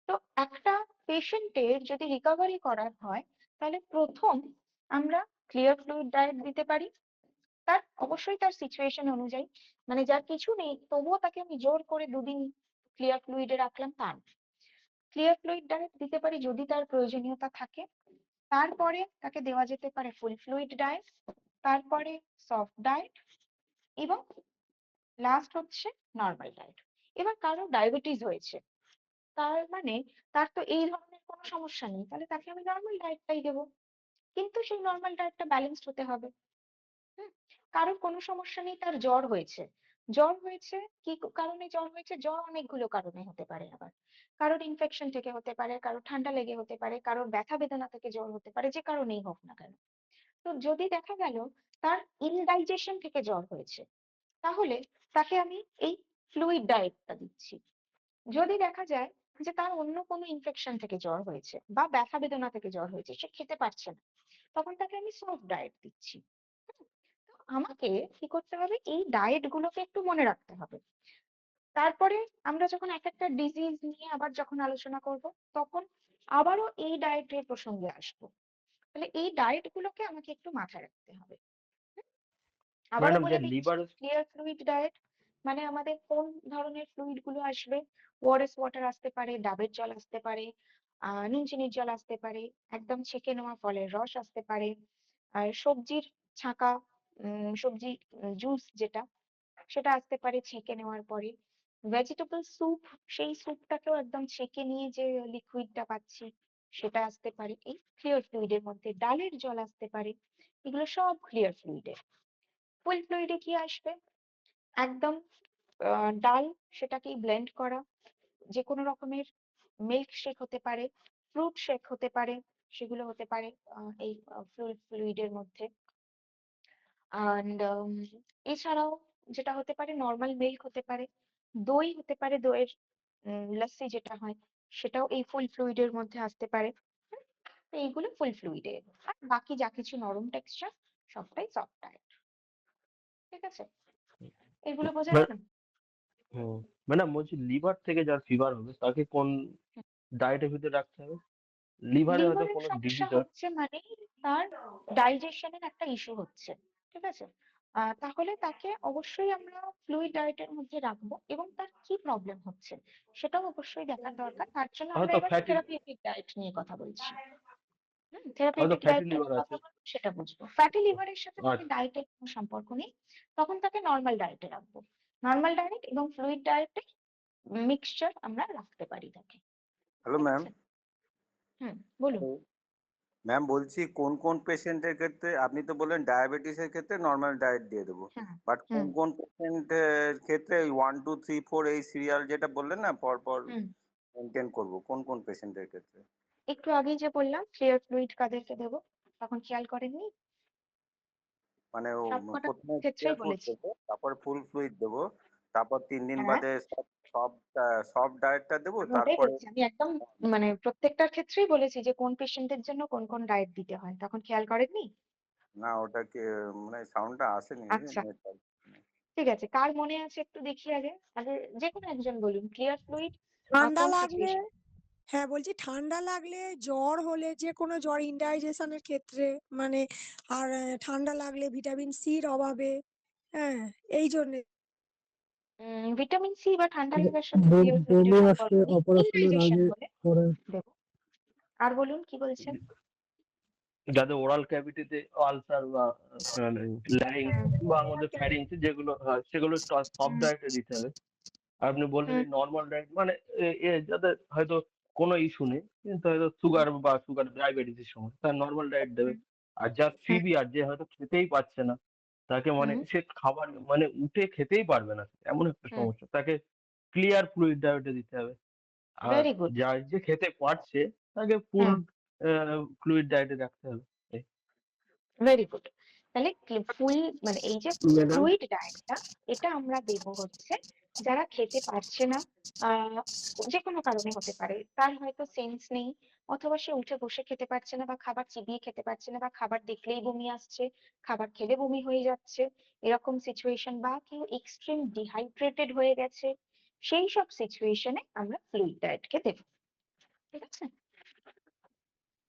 তো একটা পেশেন্টের যদি রিকভারি করার হয়, তাহলে প্রথম আমরা ক্লিয়ার ফ্লুইড ডায়েট দিতে পারি। তার অবশ্যই তার সিচুয়েশন অনুযায়ী, মানে যার কিছু নেই তবুও তাকে আমি জোর করে দুদিন ক্লিয়ার ফ্লুইডে রাখলাম, তা না। ক্লিয়ার ফ্লুইড ডায়েট দিতে পারি যদি তার প্রয়োজনীয়তা থাকে। তারপরে তাকে দেওয়া যেতে পারে ফুল ফ্লুইড ডায়েট, তারপরে সফট ডায়েট, এবং লাস্ট হচ্ছে নর্মাল ডায়েট। এবার কারো ডায়াবেটিস হয়েছে, তার মানে তার তো এই ধরনের কোনো সমস্যা নেই, তাহলে তাকে আমি নর্মাল ডায়েটটাই দেবো, কিন্তু সেই নর্মাল ডায়েটটা ব্যালেন্সড হতে হবে। হুম, কারোর কোনো সমস্যা নেই, তার জ্বর হয়েছে, জ্বর হয়েছে কি কারণে জ্বর হয়েছে, জ্বর অনেকগুলো কারণে হতে পারে। আবার কারোর ইনফেকশন থেকে হতে পারে, কারোর ঠান্ডা লেগে হতে পারে, কারোর ব্যথা বেদনা থেকে জ্বর হতে পারে, যে কারণেই হোক না কেন। তো যদি দেখা গেল তার ইনডাইজেশন থেকে জ্বর হয়েছে, তাহলে তাকে আমি এই ফ্লুইড ডায়েটটা দিচ্ছি। যদি দেখা যায় যে তার অন্য কোনো ইনফেকশন থেকে জ্বর হয়েছে বা ব্যথা বেদনা থেকে জ্বর হয়েছে, সে খেতে পারছে না, তখন তাকে আমি সফট ডায়েট দিচ্ছি। হুম, তো আমাকে কি করতে হবে, এই ডায়েট গুলোকে একটু মনে রাখতে হবে। তারপরে আমরা যখন এক একটা ডিজিজ নিয়ে আবার যখন আলোচনা করব, তখন আবারও এই ডায়েটের প্রসঙ্গে আসবো। তাহলে এই ডায়েট গুলোকে আমাকে একটু মাথায় রাখতে হবে। আবারও ম্যাডাম যে বলে দিচ্ছি, লিভার ক্লিয়ার ফ্লুইড ডায়েট মানে আমাদের কোন ধরনের ফ্লুইড গুলো আসবে। ওআরএস ওয়াটার আসতে পারে, ডাবের জল আসতে পারে, নুন চিনির জল আসতে পারে, একদম ছেঁকে নেওয়া ফলের রস আসতে পারে, আর সবজির ছাঁকা, সবজি জুস যেটা, সেটা আসতে পারে ছেঁকে নেওয়ার পরে। ভেজিটেবল স্যুপ, সেই স্যুপটাকেও একদম ছেঁকে নিয়ে যে লিকুইডটা পাচ্ছি, সেটা আসতে পারে এই ক্লিয়ার ফ্লুইডের মধ্যে। ডালের জল আসতে পারে, এগুলো সব ক্লিয়ার ফ্লুইডে। ফুল ফ্লুইডে কি আসবে, একদম ডাল, সেটাকেই ব্লেন্ড করা, যে কোনো রকমের মিল্ক শেক হতে পারে, ফ্রুট শেক হতে পারে, সেগুলো হতে পারে এই ফুল ফ্লুইডের মধ্যে। অ্যান্ড এছাড়াও যেটা হতে পারে, নর্মাল মিল্ক হতে পারে, দই হতে পারে, দইয়ের লস্যি যেটা হয়, সেটাও এই ফুল ফ্লুইডের মধ্যে আসতে পারে। হুম, তো এইগুলো ফুল ফ্লুইডে। আর বাকি যা কিছু নরম টেক্সচার, সবটাই সফট ডায়েট। ঠিক আছে? এগুলো বোঝা গেল? ম্যাডাম বলছি লিভার থেকে যার ফিভার হবে তাকে কোন ডায়েটের ভিতরে রাখতে হবে? লিভারে হয়তো লিভারের কোনো সমস্যা ডিজিজ হচ্ছে মানে তার ডাইজেশনের একটা ইস্যু হচ্ছে। ঠিক আছে? তাহলে তাকে অবশ্যই আমরা ফ্লুইড ডায়েটের মধ্যে রাখবো এবং তার কি প্রবলেম হচ্ছে সেটাও অবশ্যই দেখার দরকার। তার জন্য আমরা হয়তো এবার ফ্যাটি থেরাপিউটিক ডায়েট নিয়ে কথা বলছি। হয়তো থেরাপিউটিক ফ্যাটি ডায়েট নিয়ে লিভার কথা আছে। বলবো, সেটা বুঝবো। ফ্যাটি লিভারের সাথে তাকে আচ্ছা ডায়েটের কোনো সম্পর্ক নেই, তখন তাকে নর্মাল ডায়েটে রাখবো। নর্মাল ডায়েট এবং ফ্লুইড ডায়েটে মিক্সচার আমরা রাখতে পারি তাকে। হ্যালো ঠিক ম্যাম। আছে? বলুন। ম্যাম বলছি কোন কোন পেশেন্টের ক্ষেত্রে আপনি তো বললেন ডায়াবেটিসের ক্ষেত্রে নর্মাল ডায়েট দিয়ে দেবো, হ্যাঁ। বাট কোন হুম কোন পেশেন্টের ক্ষেত্রে ওই 1 2 3 4 এই সিরিয়াল যেটা বললেন না পরপর হুম মেনটেন করবো কোন কোন পেশেন্টের ক্ষেত্রে? একটু আগেই যে বললাম ক্লিয়ার ফ্লুইড কাদেরকে দেবো, তখন খেয়াল করেননি? মানে ও সবকটা প্রথমে ক্ষেত্রেই ক্লিয়ার ফুড বলেছি। দেবো, তারপর ফুল ফ্লুইড দেবো, তারপর 3 দিন হ্যাঁ, বাদে সব সব ডায়েটটা দেবো, আমি ওটাই তারপরে বলছি। আমি একদম মানে প্রত্যেকটার ক্ষেত্রেই বলেছি যে কোন পেশেন্টের জন্য কোন কোন ডায়েট দিতে হয়, তখন খেয়াল করেননি? না ওটা কি মানে সাউন্ডটা আসেনি আচ্ছা, নেটটা। ঠিক আছে। কার মনে আছে একটু দেখি আগে। আগে যে কোনো একজন বলুন ক্লিয়ার ফ্লুইড ঠান্ডা কোন লাগলে, সিচুয়েশন? হ্যাঁ বলছি ঠান্ডা লাগলে, জ্বর হলে, যে কোনো জ্বর ইনডাইজেশনের ক্ষেত্রে, মানে আর ঠান্ডা লাগলে ভিটামিন সির অভাবে, হ্যাঁ এই জন্য। ভিটামিন সি বা ঠান্ডা লাগার সাথে ক্লিয়ার ফ্লুইডের সম্পর্ক নেই, ইনডাইজেশন হলে দেবো। আর বলুন কি বলছেন? যাদের ওরাল ক্যাভিটিতে আলসার বা ল্যারিংস বা আমাদের ফ্যারিংস যেগুলো হয় সেগুলো সব ডায়েটে দিতে হবে। আর আপনি বললেন হুম নর্মাল ডায়েট মানে যাদের হয়তো কোনো ইস্যু নেই কিন্তু হয়তো সুগার বা সুগার ডায়াবেটিসের সময় তার নর্মাল ডায়েট দেবে। আর যার হুম সিভিয়ার যে হয়তো খেতেই পারছে না তাকে মানে হুম সে খাবার মানে উঠে খেতেই পারবে না, এমন একটা হুম সমস্যা, তাকে ক্লিয়ার ফ্লুইড ডায়েটে দিতে হবে। Are very good. যার যে খেতে পারছে তাকে ফুল হুম ফ্লুইড ডায়েটে রাখতে হবে। এই। Very good. তাহলে ফুল মানে এই যে ম্যাডাম ফ্লুইড ডায়েটটা, এটা আমরা দেব হচ্ছে যারা খেতে পারছে না, আহ যে কোনো কারণে হতে পারে, তার হয়তো সেন্স নেই, অথবা সে উঠে বসে খেতে পারছে না, বা খাবার চিবিয়ে খেতে পারছে না, বা খাবার দেখলেই বমি আসছে, খাবার খেলে বমি হয়ে যাচ্ছে, এরকম সিচুয়েশন, বা কেউ এক্সট্রিম ডিহাইড্রেটেড হয়ে গেছে, সেই সব সিচুয়েশনে আমরা ফ্লুইড ডায়েটকে দেব। ঠিক আছে?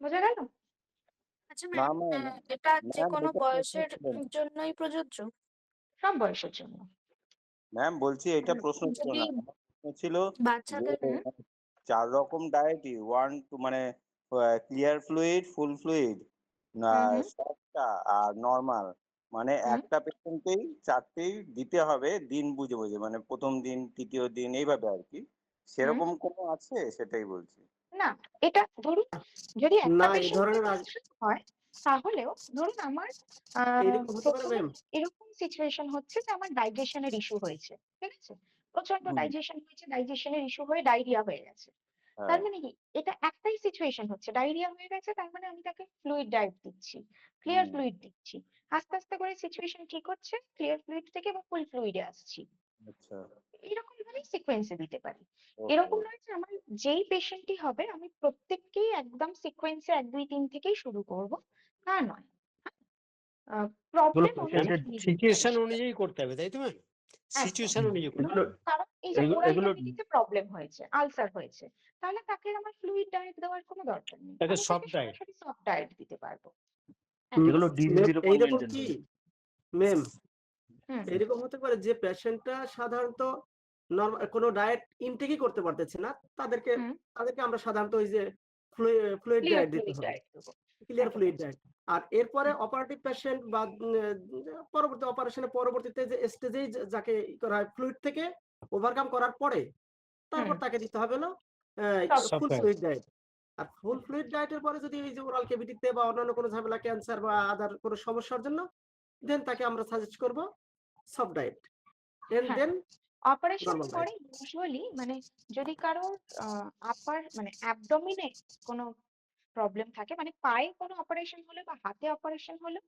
বোঝা গেল? আচ্ছা না ম্যাম, ম্যাম, এটা যে ম্যাম কোনো এটা প্রশ্ন বয়সের ছিল না। জন্যই প্রযোজ্য? সব বয়সের জন্য। ম্যাম বলছি এটা প্রশ্ন ছিল যদি না, আমার প্রশ্ন ছিল যে বাচ্চাদের 4 রকম ডায়েটই 1 2 মানে ক্লিয়ার ফ্লুইড, ফুল ফ্লুইড, না হুম হুম সবটা আর নরমাল, মানে হুম একটা পেশেন্টকেই 4টেই দিতে হবে দিন বুঝে বুঝে, মানে প্রথম দিন তৃতীয় দিন এইভাবে আর কি, হুম সেরকম কোনো আছে সেটাই বলছি। না, এটা ধরুন যদি একটা না এই পেশেন্টের ধরনের ক্ষেত্রে হয়, তাহলেও ধরুন আমার এরকম হতে পারে প্রথমে ম্যাম। এরকম সিচুয়েশন হচ্ছে যে আমার ডাইজেশনের ইস্যু হয়েছে, ঠিক আছে, প্রচন্ড হুম, ডাইজেশন হয়েছে, ডাইজেশনের ইস্যু হয়ে ডায়রিয়া হয়ে গেছে। তার হ্যাঁ মানে কি, এটা একটাই সিচুয়েশন হচ্ছে, ডায়রিয়া হয়ে গেছে, তার মানে আমি তাকে ফ্লুইড ডায়েট দিচ্ছি, ক্লিয়ার হুম, ফ্লুইড দিচ্ছি, আস্তে আস্তে করে সিচুয়েশন ঠিক হচ্ছে, ক্লিয়ার ফ্লুইড থেকে বা ফুল ফ্লুইডে আসছি, আচ্ছা এরকম ভাবে সিকোয়েন্সে দিতে পারি। ওকে। এরকম নয় যে আমার যেই পেশেন্টই হবে আমি প্রত্যেককেই একদম সিকোয়েন্সে 1 2 3 থেকেই শুরু করব, তা নয়। এগুলো প্রবলেম পেশেন্টের অনুযায়ী নিয়ে যেতে পারি সিচুয়েশন সেটা। অনুযায়ী করতে হবে, তাই তো ম্যাম? একদম। সিচুয়েশন অনুযায়ী করতে এগুলো হবে। কারণ এই যে এগুলো ওরাল এগুলো ক্যাভিটিতে প্রবলেম হয়েছে, আলসার হয়েছে, তাহলে তাকে আমার ফ্লুইড ডায়েট দেওয়ার কোনো দরকার নেই, তাকে আমি তাকে সফট ডায়েট। সরাসরি সফট ডায়েট দিতে পারবো। এগুলো একদম। ডিজিজের ম্যাম উপর এইরকম মেনটেন কি করবে। ম্যাম, হুম এরকম হতে পারে যে পেশেন্টটা সাধারণত নরমাল কোনো ডায়েট ইনটেকই করতে পারতেছে না, তাদেরকে হুম তাদেরকে আমরা সাধারণত ওই যে ফ্লুইড ক্লিয়ার ডায়েট দিতে ফ্লুইড হবে, ডায়েট দেবো। ক্লিয়ার ফ্লুইড একেবারে। ডায়েট। আর এরপরে অপারেটিভ পেশেন্ট বা পরবর্তী অপারেশনের পরবর্তীতে যে স্টেজেই যাকে করা হয় ফ্লুইড থেকে ওভারকাম করার পরে, হুম তারপর তাকে দিতে হবে হলো soft soft full diet. Fluid diet. আর ফুল ফ্লুইড ডায়েটের পরে যদি এই যে ওরাল ক্যাভিটিতে বা অন্যান্য কোনো ঝামেলা, ক্যান্সার বা আদার কোনো সমস্যার জন্য, দেন তাকে আমরা সাজেস্ট করব সফট ডায়েট, এন্ড হ্যাঁ, দেন অপারেশনের নরমাল ডায়েট। পরে ইউজুয়ালি মানে যদি কারোর আপার মানে অ্যাবডোমিনে কোনো প্রবলেম থাকে, মানে পায়ে কোনো অপারেশন হলে বা হাতে অপারেশন হলো,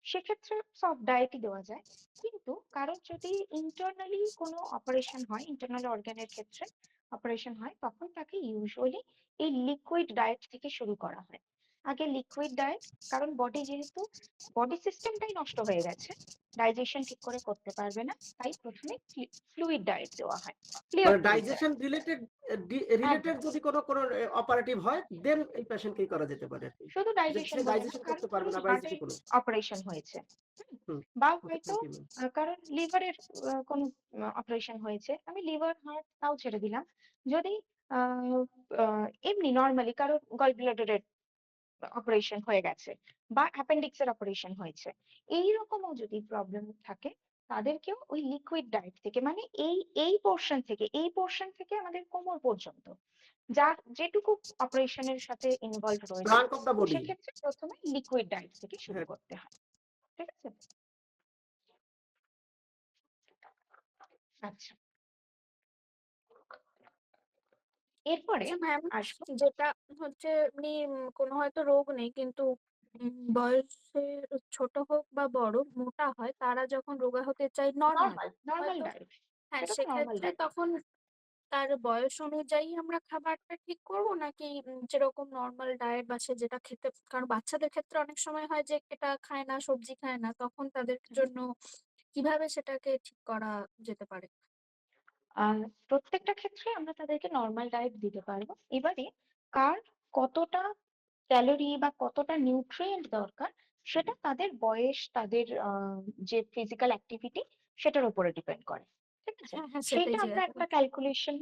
সেক্ষেত্রে সফট ডায়েটই দেওয়া যায়। কিন্তু কারোর যদি ইন্টারনালি কোনো অপারেশন হয়, ইন্টারনাল অর্গানের ক্ষেত্রে অপারেশন হয়, তখন তাকে ইউজুয়ালি এই লিকুইড ডায়েট থেকে শুরু করা হয়। আগে লিকুইড ডায়েট, কারণ বডি যেহেতু বডি সিস্টেমটাই নষ্ট হয়ে গেছে, ডাইজেশন ঠিক করে করতে পারবে না, তাই প্রথমে ফ্লুইড ডায়েট দেওয়া হয়, ক্লিয়ার মানে ফ্লুইড ডায়েট। ডাইজেশন রিলেটেড যদি কোনো অপারেটিভ হয় দেন এই পেশেন্টকে করা যেতে পারে আর কি। শুধু যে ডাইজেশন সে বলে না, ডাইজেশন কারণ করতে পারবে না বা এই হার্টে কোনো অপারেশন হয়েছে, হুম, বা ওকে হয়তো থ্যাংক ইউ। কারণ লিভারের কোনো অপারেশন হয়েছে, আমি লিভার হার্ট তাও ছেড়ে দিলাম, যদি আহ, এমনি নর্মালি কারো গল ব্লাডারের অপারেশন হয়ে গেছে বা অ্যাপেন্ডিক্স এর অপারেশন হয়েছে, এইরকমও যদি প্রবলেম থাকে, তাদেরকেও ওই লিকুইড ডায়েট থেকে, মানে এই পোর্শন থেকে আমাদের কোমর পর্যন্ত যার যেটুকু অপারেশনের সাথে ইনভলভ রয়েছে, ট্রাঙ্ক অফ দ্য বডি। সেক্ষেত্রে প্রথমে লিকুইড ডায়েট থেকে শুরু করতে হয়। ঠিক আছে? আচ্ছা, এরপরে আচ্ছা ম্যাম, আসবো। যেটা হচ্ছে এমনি কোনো হয়তো রোগ নেই কিন্তু বয়সে ছোট হোক বা বড় মোটা হয়, তারা যখন রোগা হতে চায় নর্মাল নর্মাল হয়তো, ডায়েট, হ্যাঁ সেটা তো নর্মাল সেক্ষেত্রে ডায়েট। তখন তার বয়স অনুযায়ী আমরা খাবারটা ঠিক করব, নাকি যেরকম নর্মাল ডায়েট বা সে যেটা খেতে, কারণ বাচ্চাদের ক্ষেত্রে অনেক সময় হয় যে এটা খায় না, সবজি খায় না, তখন তাদের জন্য কিভাবে সেটাকে ঠিক করা যেতে পারে? আর প্রত্যেকটা ক্ষেত্রে আমরা তাদেরকে নর্মাল ডায়েট দিতে পারবো, এবারে কার কতটা ক্যালোরি বা কতটা নিউট্রিয়েন্ট দরকার, সেটা তাদের বয়স, তাদের যে ফিজিক্যাল অ্যাক্টিভিটি, সেটার উপরে ডিপেন্ড করে। ঠিক আছে? হ্যাঁ হ্যাঁ, সেটাই সেইটা আমরা জিজ্ঞাসা একটা করছি। ক্যালকুলেশন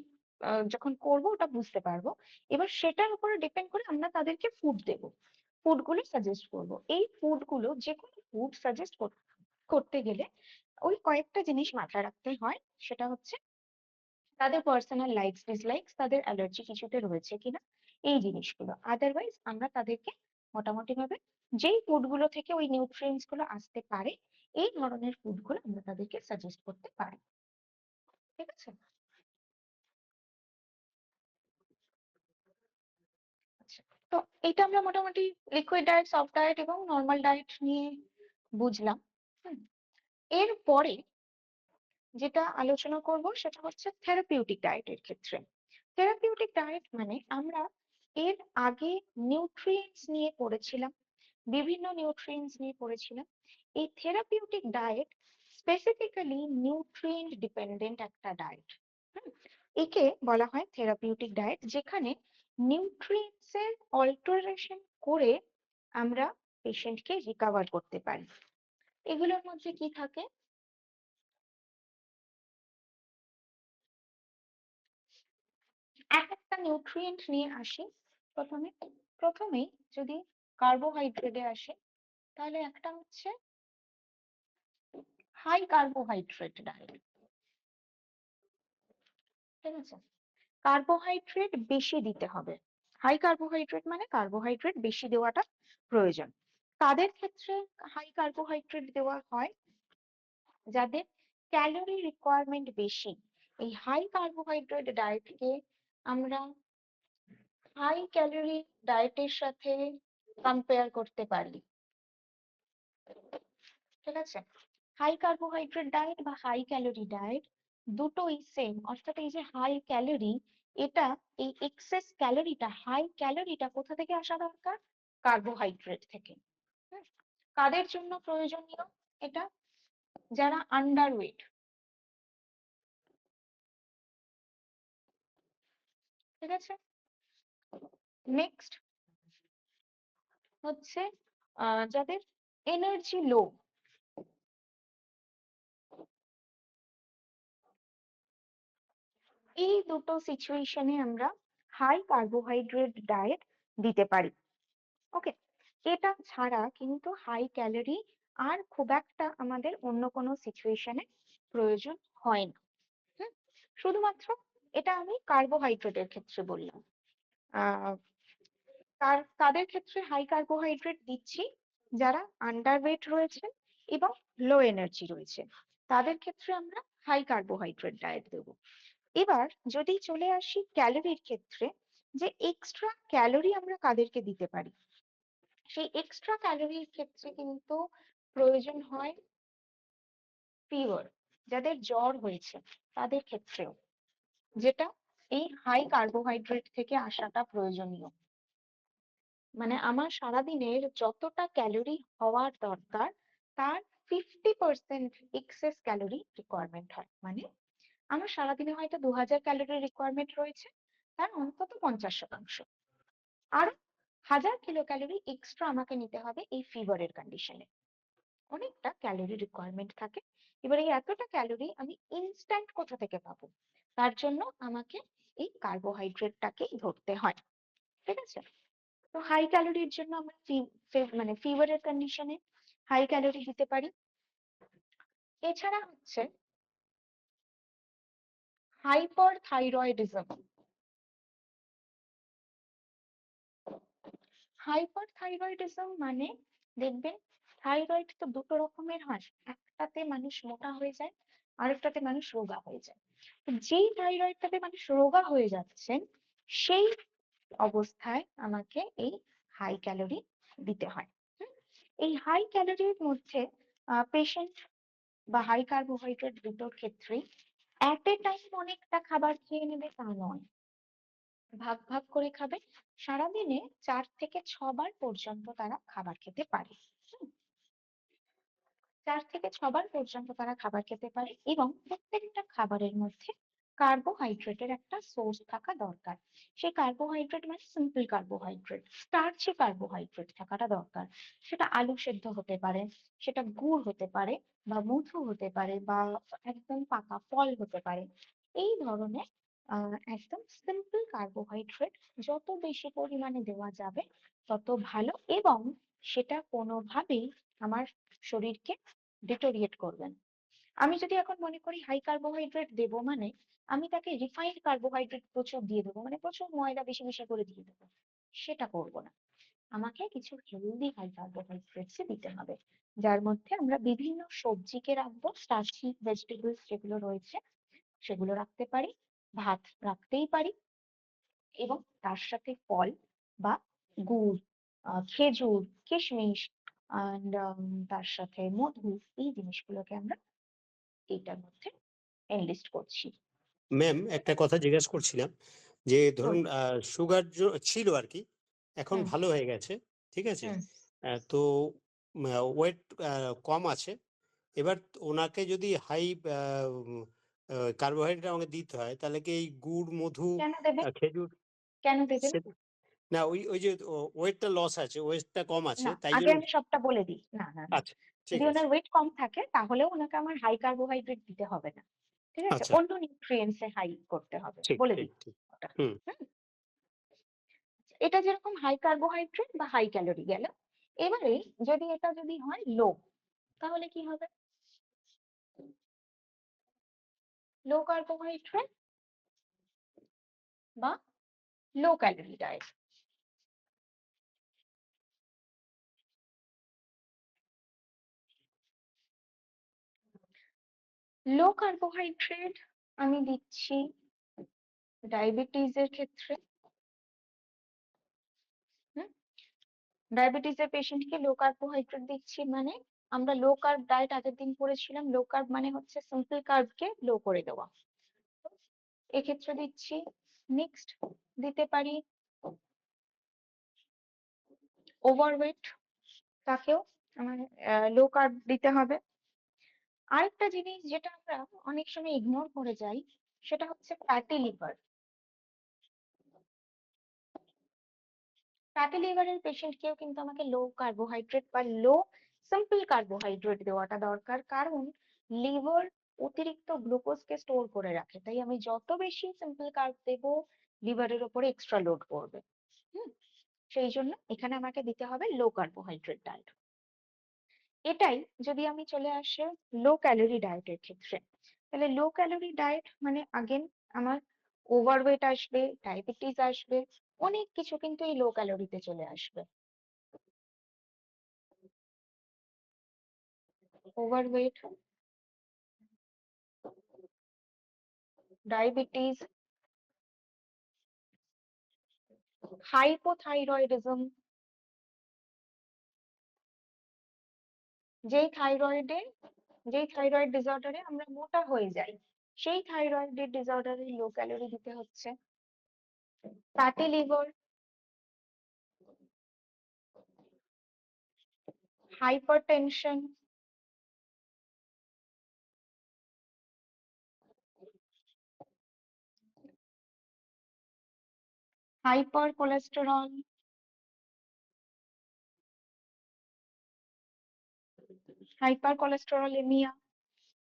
যখন করবো ওটা বুঝতে পারবো। এবার সেটার উপরে ডিপেন্ড করে আমরা তাদেরকে ফুড দেব, ফুডগুলো সাজেস্ট করব। এই ফুডগুলো, যে কোনো ফুড সাজেস্ট করতে গেলে ওই কয়েকটা জিনিস মাথায় রাখতে হয়, সেটা হচ্ছে তাদের পার্সোনাল লাইকস ডিসলাইকস, তাদের অ্যালার্জি কিছুতে রয়েছে কিনা, এই জিনিসগুলো। আদারওয়াইজ আমরা তাদেরকে মোটামুটি ভাবে যেই ফুডগুলো থেকে ওই নিউট্রিয়েন্টস গুলো আসতে পারে, এই ধরনের ফুডগুলো আমরা তাদেরকে সাজেস্ট করতে পারি। ঠিক আছে? আচ্ছা, তো এটা আমরা মোটামুটি লিকুইড ডায়েট, সফট ডায়েট এবং নর্মাল ডায়েট নিয়ে বুঝলাম। হুম, এরপরে যেটা আলোচনা করব সেটা হচ্ছে থেরাপিউটিক ডায়েটের ক্ষেত্রে। থেরাপিউটিক ডায়েট মানে আমরা এর আগে নিউট্রিয়েন্টস নিয়ে পড়েছিলাম, বিভিন্ন নিউট্রিয়েন্টস নিয়ে পড়েছিলাম। এই therapeutic diet specifically nutrient dependent একটা ডায়েট। একে বলা হয় থেরাপিউটিক ডায়েট, যেখানে নিউট্রিয়েন্টস এর অল্টারেশন করে আমরা পেশেন্টকে রিকভার করতে পারি। এগুলোর মধ্যে কি থাকে? এক একটা নিউট্রিয়েন্ট নিয়ে আসি। প্রথমেই যদি কার্বোহাইড্রেটে আসে, তাহলে একটা হচ্ছে হাই কার্বোহাইড্রেট ডায়েট। ঠিক আছে? কার্বোহাইড্রেট বেশি দিতে হবে। হাই কার্বোহাইড্রেট মানে কার্বোহাইড্রেট বেশি দেওয়াটা প্রয়োজন। তাদের ক্ষেত্রে হাই কার্বোহাইড্রেট দেওয়া হয় যাদের ক্যালোরি রিকোয়ারমেন্ট বেশি। এই হাই কার্বোহাইড্রেট ডায়েটকে আমরা হাই ক্যালোরি ডায়েটের সাথে কম্পেয়ার করতে পারি। ঠিক আছে? হাই কার্বোহাইড্রেট ডায়েট বা হাই ক্যালোরি ডায়েট দুটোই সেম, অর্থাৎ এই যে হাই ক্যালোরি, এটা এই এক্সেস ক্যালোরিটা, হাই ক্যালোরিটা কোথা থেকে আসা দরকার? কার্বোহাইড্রেট থেকে। হুম, কাদের জন্য প্রয়োজনীয় এটা? যারা আন্ডার ওয়েট। ঠিক আছে? নেক্সট হচ্ছে যাদের এনার্জি লো। এই দুটো সিচুয়েশনে আমরা হাই কার্বোহাইড্রেট ডায়েট দিতে পারি। ওকে, এটা ছাড়া কিন্তু হাই ক্যালোরি আর খুব একটা আমাদের অন্য কোনো সিচুয়েশনে প্রয়োজন হয় না। হুম, শুধুমাত্র এটা আমি কার্বোহাইড্রেটের ক্ষেত্রে বললাম। আহ তাদের ক্ষেত্রে হাই কার্বোহাইড্রেট দিচ্ছি যারা আন্ডারওয়েট রয়েছে এবং লো এনার্জি রয়েছে, তাদের ক্ষেত্রে আমরা হাই কার্বোহাইড্রেট ডায়েট দেবো। এবার যদি চলে আসি ক্যালোরির ক্ষেত্রে, যে এক্সট্রা ক্যালোরি আমরা কাদেরকে দিতে পারি, সেই এক্সট্রা ক্যালোরির ক্ষেত্রে কিন্তু প্রয়োজন হয় ফিভার, যাদের জ্বর হয়েছে তাদের ক্ষেত্রেও, যেটা এই হাই কার্বোহাইড্রেট থেকে আসাটা প্রয়োজনীয়। মানে আমার সারাদিনের যতটা ক্যালোরি হওয়ার দরকার তার 50% এক্সেস ক্যালোরি রিকোয়ারমেন্ট হয়। মানে আমার সারাদিনে হয়তো 2000 ক্যালোরি রিকোয়ারমেন্ট রয়েছে, তার অন্তত 50%। আর 1000 কিলো ক্যালোরি এক্সট্রা আমাকে নিতে হবে এই ফিভারের কন্ডিশনে। অনেকটা ক্যালোরি রিকোয়ারমেন্ট থাকে। এবার এই এতটা ক্যালোরি আমি ইনস্ট্যান্ট কোথা থেকে পাবো? তার জন্য আমাকে এই কার্বোহাইড্রেটটাকেই ধরতে হয়। ঠিক আছে? তো হাই ক্যালোরির জন্য আমরা মানে ফিভারের কন্ডিশনে হাই ক্যালোরি দিতে পারি। এছাড়া হচ্ছে হাইপার থাইরয়েডিজম। হাইপার থাইরয়েডিজম মানে দেখবেন থাইরয়েড তো দুটো রকমের হয়, একটাতে মানুষ মোটা হয়ে যায়, আরেকটাতে মানুষ রোগা হয়ে যায়। তো যেই থাইরয়েডটাতে মানুষ রোগা হয়ে যাচ্ছেন সেই অবস্থায় আমাকে এই হাই ক্যালোরি দিতে হয়। এই হাই ক্যালোরির মধ্যে পেশেন্ট বা হাই কার্বোহাইড্রেট দুটোর ক্ষেত্রেই এট এ টাইম অনেকটা খাবার খেয়ে নেবে তা নয়, ভাগ ভাগ করে খাবে। সারাদিনে 4 থেকে 6 বার পর্যন্ত তারা খাবার খেতে পারে। 4 থেকে 6 বার পর্যন্ত তারা খাবার খেতে পারে এবং প্রত্যেকটা খাবারের মধ্যে কার্বোহাইড্রেটের একটা সোর্স থাকা দরকার। সেই কার্বোহাইড্রেট মানে সিম্পল কার্বোহাইড্রেট, স্টার্চি কার্বোহাইড্রেট থাকাটা দরকার। সেটা আলু সেদ্ধ হতে পারে, সেটা গুড় হতে পারে, বা মধু হতে পারে, বা একদম পাকা ফল হতে পারে। এই ধরনের একদম সিম্পল কার্বোহাইড্রেট যত বেশি পরিমাণে দেওয়া যাবে তত ভালো, এবং সেটা কোনোভাবেই আমার শরীরকে ডিটোরিয়েট করবেন। আমি যদি এখন মনে করি হাই কার্বোহাইড্রেট দেবো মানে আমি তাকে রিফাইন্ড কার্বোহাইড্রেট প্রচুর দিয়ে দেবো, মানে প্রচুর ময়দা বেশি বেশি করে দিয়ে দেবো, সেটা করবো না। আমাকে কিছু হেলদি হাই কার্বোহাইড্রেটস দিতে হবে, যার মধ্যে আমরা বিভিন্ন সবজিকে রাখবো, স্টার্চি ভেজিটেবলস যেগুলো রয়েছে সেগুলো রাখতে পারি, ভাত রাখতেই পারি, এবং তার সাথে ফল বা গুড়, খেজুর, কিশমিশ, and তার সাথে মধু, এই জিনিসগুলোকে আমরা এইটার মধ্যে এনলিস্ট করছি। ম্যাম একটা কথা জিজ্ঞেস করছিলাম যে ধরুন বলুন। সুগার ছিল আর কি, এখন হুম ভালো হয়ে গেছে, ঠিক আছে? হুম তো ওয়েট কম আছে, এবার ওনাকে যদি হাই কার্বোহাইড্রেট আমাকে দিতে হয় তাহলে কি এই গুড়, মধু, কেন দেবেন? খেজুর কেন দেবেন? না, ওই ওই যে ওয়েটটা লস আছে, ওয়েটটা কম আছে না, তাই আগে জন্য। আমি সবটা বলে দিই। না না না, আচ্ছা, ঠিক যদি আছে। ওনার ওয়েট কম থাকে তাহলেও ওনাকে আমার হাই কার্বোহাইড্রেট দিতে হবে না। ঠিক আছে, আচ্ছা, অন্য নিউট্রিয়েন্টস এ হাই করতে হবে, ঠিক বলে ঠিক দিই ঠিক। ওটা। হুম। হুম, এটা যেরকম হাই কার্বোহাইড্রেট বা হাই ক্যালোরি গেল। এবারে এটা যদি হয় লো, তাহলে কি হবে? লো কার্বোহাইড্রেট বা লো ক্যালোরি ডায়েট। লো কার্বোহাইড্রেট আমি দিচ্ছি ডায়াবেটিস এর ক্ষেত্রে। ডায়াবেটিস এর পেশেন্টকে লো কার্বোহাইড্রেট দিচ্ছি, মানে আমরা লো কার্ব ডায়েট আগের দিন পড়েছিলাম। লো কার্ব মানে হচ্ছে সিম্পল কার্বকে লো করে দেওয়া। এক্ষেত্রে দিচ্ছি। নেক্সট দিতে পারি ওভারওয়েট, তাকেও আমার লো কার্ব দিতে হবে। আরেকটা জিনিস যেটা আমরা অনেক সময় ইগনোর করে যাই সেটা হচ্ছে ফ্যাটি লিভার। ফ্যাটি লিভারের পেশেন্টকেও কিন্তু আমাকে লো কার্বোহাইড্রেট বা লো সিম্পল কার্বোহাইড্রেট দেওয়াটা দরকার, কারণ লিভার অতিরিক্ত গ্লুকোজকে স্টোর করে রাখে। তাই আমি যত বেশি সিম্পল কার্ব দেবো লিভারের উপরে এক্সট্রা লোড পড়বে। হুম, সেই জন্য এখানে আমাকে দিতে হবে লো কার্বোহাইড্রেট ডায়েট। এটাই যদি আমি চলে আসে লো ক্যালোরি ডায়েটের ক্ষেত্রে, তাহলে লো ক্যালোরি ডায়েট মানে আগেন আমার ওভারওয়েট আসবে, ডায়াবেটিস আসবে, অনেক কিছু কিন্তু এই লো ক্যালোরিতে চলে আসবে। ওভারওয়েট, ডায়াবেটিস, হাইপোথাইরয়েডিজম, যেই থাইরয়েড ডিসঅর্ডারে আমরা মোটা হয়ে যাই, সেই থাইরয়েড ডিসঅর্ডারে লো ক্যালোরি দিতে হচ্ছে। Fatty liver, hypertension, hypercholesterol, hypercholesterolemia,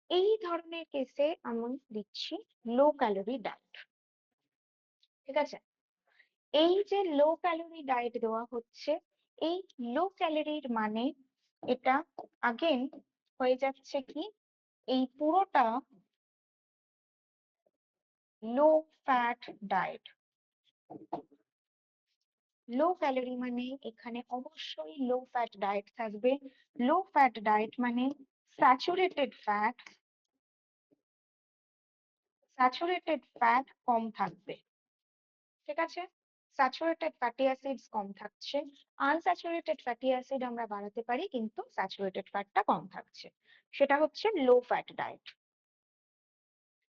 এই ধরনের কেসে আমি দিচ্ছি লো ক্যালোরি ডায়েট। ঠিক আছে, এই যে লো ক্যালোরি ডায়েট দেওয়া হচ্ছে, এই লো ক্যালোরির মানে এটা আগেন হয়ে যাচ্ছে কি, এই পুরোটা low fat diet. Low calorie মানে এখানে অবশ্যই লো ফ্যাট ডায়েট থাকবে। লো ফ্যাট ডায়েট মানে স্যাচুরেটেড ফ্যাট কম থাকবে। ঠিক আছে, স্যাচুরেটেড ফ্যাটি অ্যাসিডস কম থাকছে। আনস্যাচুরেটেড ফ্যাটি অ্যাসিড আমরা বাড়াতে পারি, কিন্তু স্যাচুরেটেড ফ্যাটটা কম থাকছে, সেটা হচ্ছে লো ফ্যাট ডায়েট।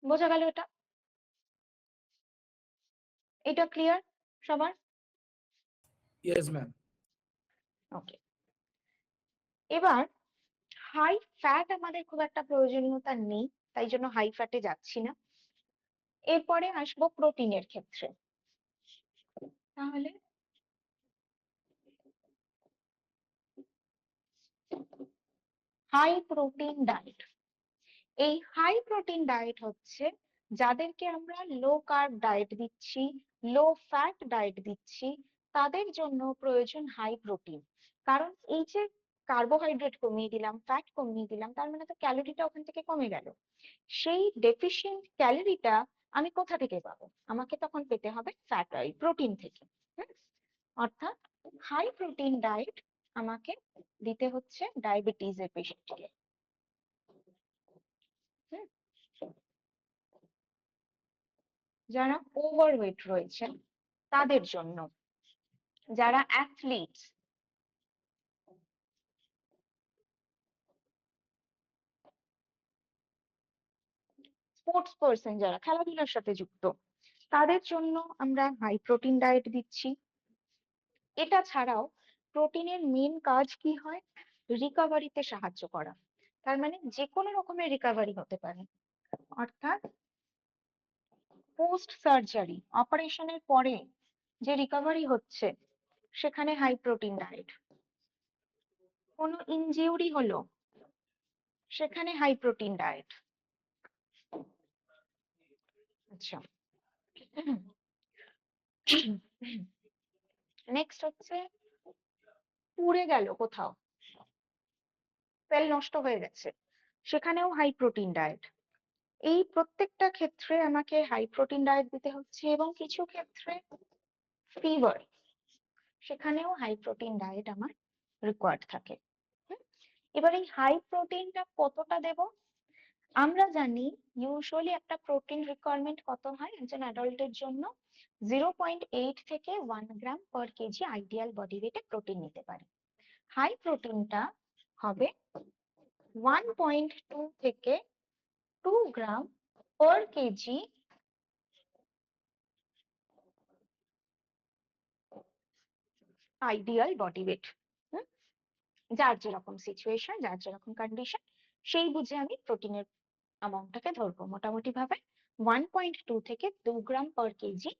বোঝা গেল এটা? এটা ক্লিয়ার সবার? Yes ma'am. ওকে, এবার হাই ফ্যাট আমাদের খুব একটা প্রয়োজনীয়তা নেই, তাই জন্য হাই ফ্যাটে যাচ্ছি না। এরপরে আসবো প্রোটিনের ক্ষেত্রে। তাহলে হাই প্রোটিন ডায়েট, এই হাই প্রোটিন ডায়েট হচ্ছে যাদেরকে আমরা লো কার্ব ডায়েট দিচ্ছি, লো ফ্যাট ডায়েট দিচ্ছি, তাদের জন্য প্রয়োজন হাই প্রোটিন। কারণ এই যে কার্বোহাইড্রেট কমিয়ে দিলাম, ফ্যাট কমিয়ে দিলাম, তার মানে তো ক্যালোরিটা ওখান থেকে কমে গেল। সেই ডেফিসিয়েন্ট ক্যালোরিটা আমি কোথা থেকে পাবো? আমাকে তখন পেতে হবে ফ্যাট প্রোটিন থেকে। অর্থাৎ হাই প্রোটিন ডায়েট আমাকে দিতে হচ্ছে ডায়াবেটিসের পেশেন্টকে। যারা ওভারওয়েট রয়েছেন তাদের জন্য, যারা অ্যাথলিটস, স্পোর্টস পার্সন, যারা খেলাধুলার সাথে যুক্ত, তাদের জন্য আমরা হাই প্রোটিন ডায়েট দিচ্ছি। এটা ছাড়াও প্রোটিনের মেন কাজ কি হয়? রিকভারিতে সাহায্য করা। তার মানে যে কোনো রকমের রিকভারি হতে পারে, অর্থাৎ পোস্ট সার্জারি, অপারেশনের পরে যে রিকভারি হচ্ছে, সেখানে হাই প্রোটিন ডায়েট। কোনো ইনজিউরি হলো, সেখানে হাই প্রোটিন ডায়েট। আচ্ছা, নেক্সট হচ্ছে পুড়ে গেল কোথাও, সেল নষ্ট হয়ে গেছে, সেখানেও হাই প্রোটিন ডায়েট। এই প্রত্যেকটা ক্ষেত্রে আমাকে হাই প্রোটিন ডায়েট দিতে হচ্ছে, এবং কিছু ক্ষেত্রে ফিভার, সেখানেও হাই প্রোটিন ডায়েট আমার রিকোয়ার্ড থাকে। এবার এই হাই প্রোটিনটা কতটা দেব? আমরা জানি ইউজুয়ালি একটা প্রোটিন রিকোয়ারমেন্ট কত হয় একজন অ্যাডাল্টের জন্য? 0.8 থেকে 1 গ্রাম per kg ideal body ওয়েটে protein নিতে পারে। হাই প্রোটিনটা হবে 1.2 থেকে 2 gram per kg ideal body weight. যার যেরকম সিচুয়েশন, যার যেরকম কন্ডিশন, সেই বুঝে আমি প্রোটিনের অ্যামাউন্টটাকে ধরবো। মোটামুটি ভাবে 1.2 থেকে 2 gram per kg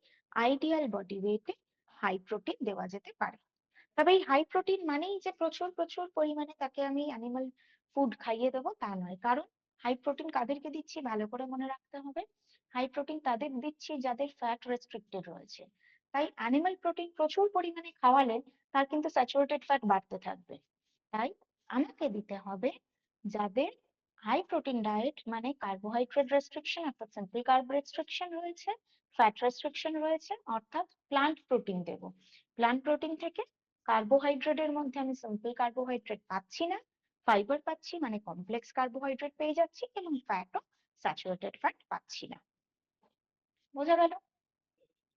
ideal body ওয়েটে হাই প্রোটিন দেওয়া যেতে পারে। তবে এই হাই প্রোটিন মানেই যে প্রচুর প্রচুর পরিমাণে তাকে আমি অ্যানিমাল ফুড খাইয়ে দেবো তা নয়। কারণ হাই প্রোটিন কাদেরকে দিচ্ছি ভালো করে মনে রাখতে হবে, হাই প্রোটিন তাদের দিচ্ছি যাদের ফ্যাট রেস্ট্রিক্টেড রয়েছে। তাই অ্যানিমাল প্রোটিন প্রচুর পরিমাণে খাওয়ালে তার কিন্তু স্যাচুরেটেড ফ্যাট বাড়তে থাকবে। তাই আমাকে দিতে হবে যাদের হাই প্রোটিন ডায়েট মানে কার্বোহাইড্রেট রেস্ট্রিকশন অর্থাৎ সিম্পল কার্ব রেস্ট্রিকশন রয়েছে, ফ্যাট রেস্ট্রিকশন রয়েছে অর্থাৎ প্লান্ট প্রোটিন দেব। প্লান্ট প্রোটিন থেকে কার্বোহাইড্রেটের মধ্যে আমি সিম্পল কার্বোহাইড্রেট পাচ্ছি না, ফাইবার পাচ্ছি মানে কমপ্লেক্স কার্বোহাইড্রেট পেয়ে যাচ্ছি, এবং ফ্যাটও স্যাচুরেটেড ফ্যাট পাচ্ছি না। বোঝা গেল?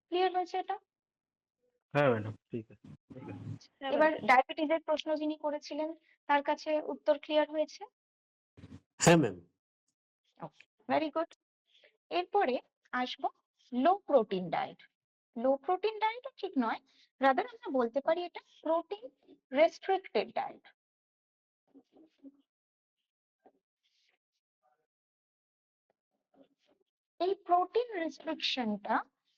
ক্লিয়ার হয়েছে এটা? হ্যাঁ ম্যাডাম, ঠিক আছে। এবার ডায়াবেটিসের প্রশ্ন যিনি করেছিলেন তার কাছে উত্তর ক্লিয়ার হয়েছে? হ্যাঁ ম্যাম। ওকে, ভেরি গুড। এরপরে আসবো লো প্রোটিন ডায়েট। লো প্রোটিন ডায়েটও ঠিক নয়, রাদার আমরা বলতে পারি এটা প্রোটিন রেস্ট্রিক্টেড ডায়েট। এই প্রোটিন রেস্ট্রিকশনটা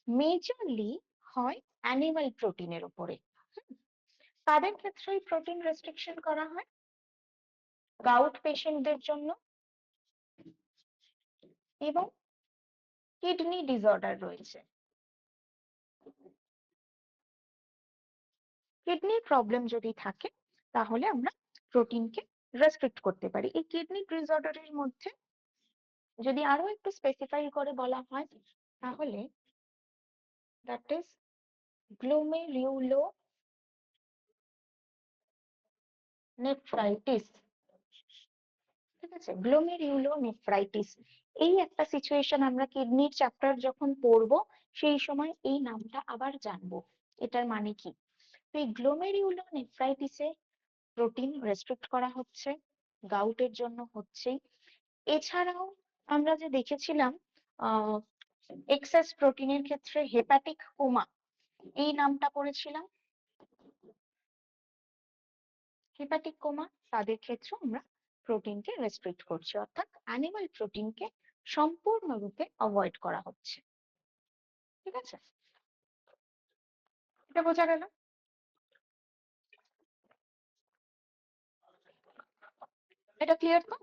মেজরলি হয় অ্যানিমাল প্রোটিনের উপরে। তাদের ক্ষেত্রে প্রোটিন রেস্ট্রিকশন করা হয় গাউট পেশেন্টদের জন্য এবং কিডনি ডিসঅর্ডার রয়েছে, কিডনির প্রবলেম যদি থাকে তাহলে আমরা প্রোটিনকে রেস্ট্রিক্ট করতে পারি। এই কিডনি ডিসঅর্ডারের মধ্যে যদি আরো একটু স্পেসিফাই করে বলা হয় তাহলে দ্যাট ইজ গ্লোমেরুলোনেফ্রাইটিস। ঠিক আছে, গ্লোমেরুলোনেফ্রাইটিস এই একটা সিচুয়েশন আমরা কিডনির চ্যাপ্টার যখন পড়বো সেই সময় এই নামটা আবার জানবো এটার মানে কি। তো এই গ্লোমেরুলোনেফ্রাইটিসে প্রোটিন রেস্ট্রিক্ট করা হচ্ছে, গাউটের জন্য হচ্ছেই। এছাড়াও আমরা যে দেখেছিলাম এক্সেস প্রোটিনের ক্ষেত্রে হেপাটিক কোমা এই নামটা পড়েছিলাম, হেপাটিক কোমা তাদের ক্ষেত্রে আমরা প্রোটিনকে রেস্ট্রিক্ট করছি, অর্থাৎ অ্যানিমাল প্রোটিনকে সম্পূর্ণরূপে অ্যাভয়েড করা হচ্ছে। ঠিক আছে, এটা বোঝা গেল? এটা ক্লিয়ার তো?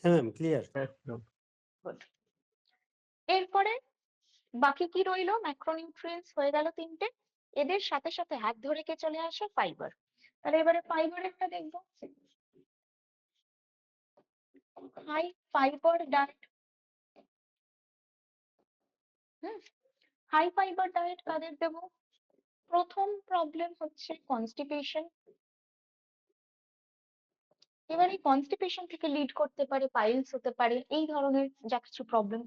হ্যাঁ ম্যাম, ক্লিয়ার। Good. এরপরে বাকি কি রইলো? ম্যাক্রোনিউট্রিয়েন্টস হয়ে গেল তিনটে, এদের সাথে সাথে হাত ধরে কে চলে আসে? ফাইবার। তাহলে এবারে ফাইবারেরটা দেখবো। High fibre diet. High fibre diet কাদের দেব? প্রথম প্রবলেম হচ্ছে কনস্টিপেশন। এবার এই কনস্টিপেশন থেকে লিড করতে পারে পাইলস হতে পারে, এই ধরনের যা কিছু প্রবলেম,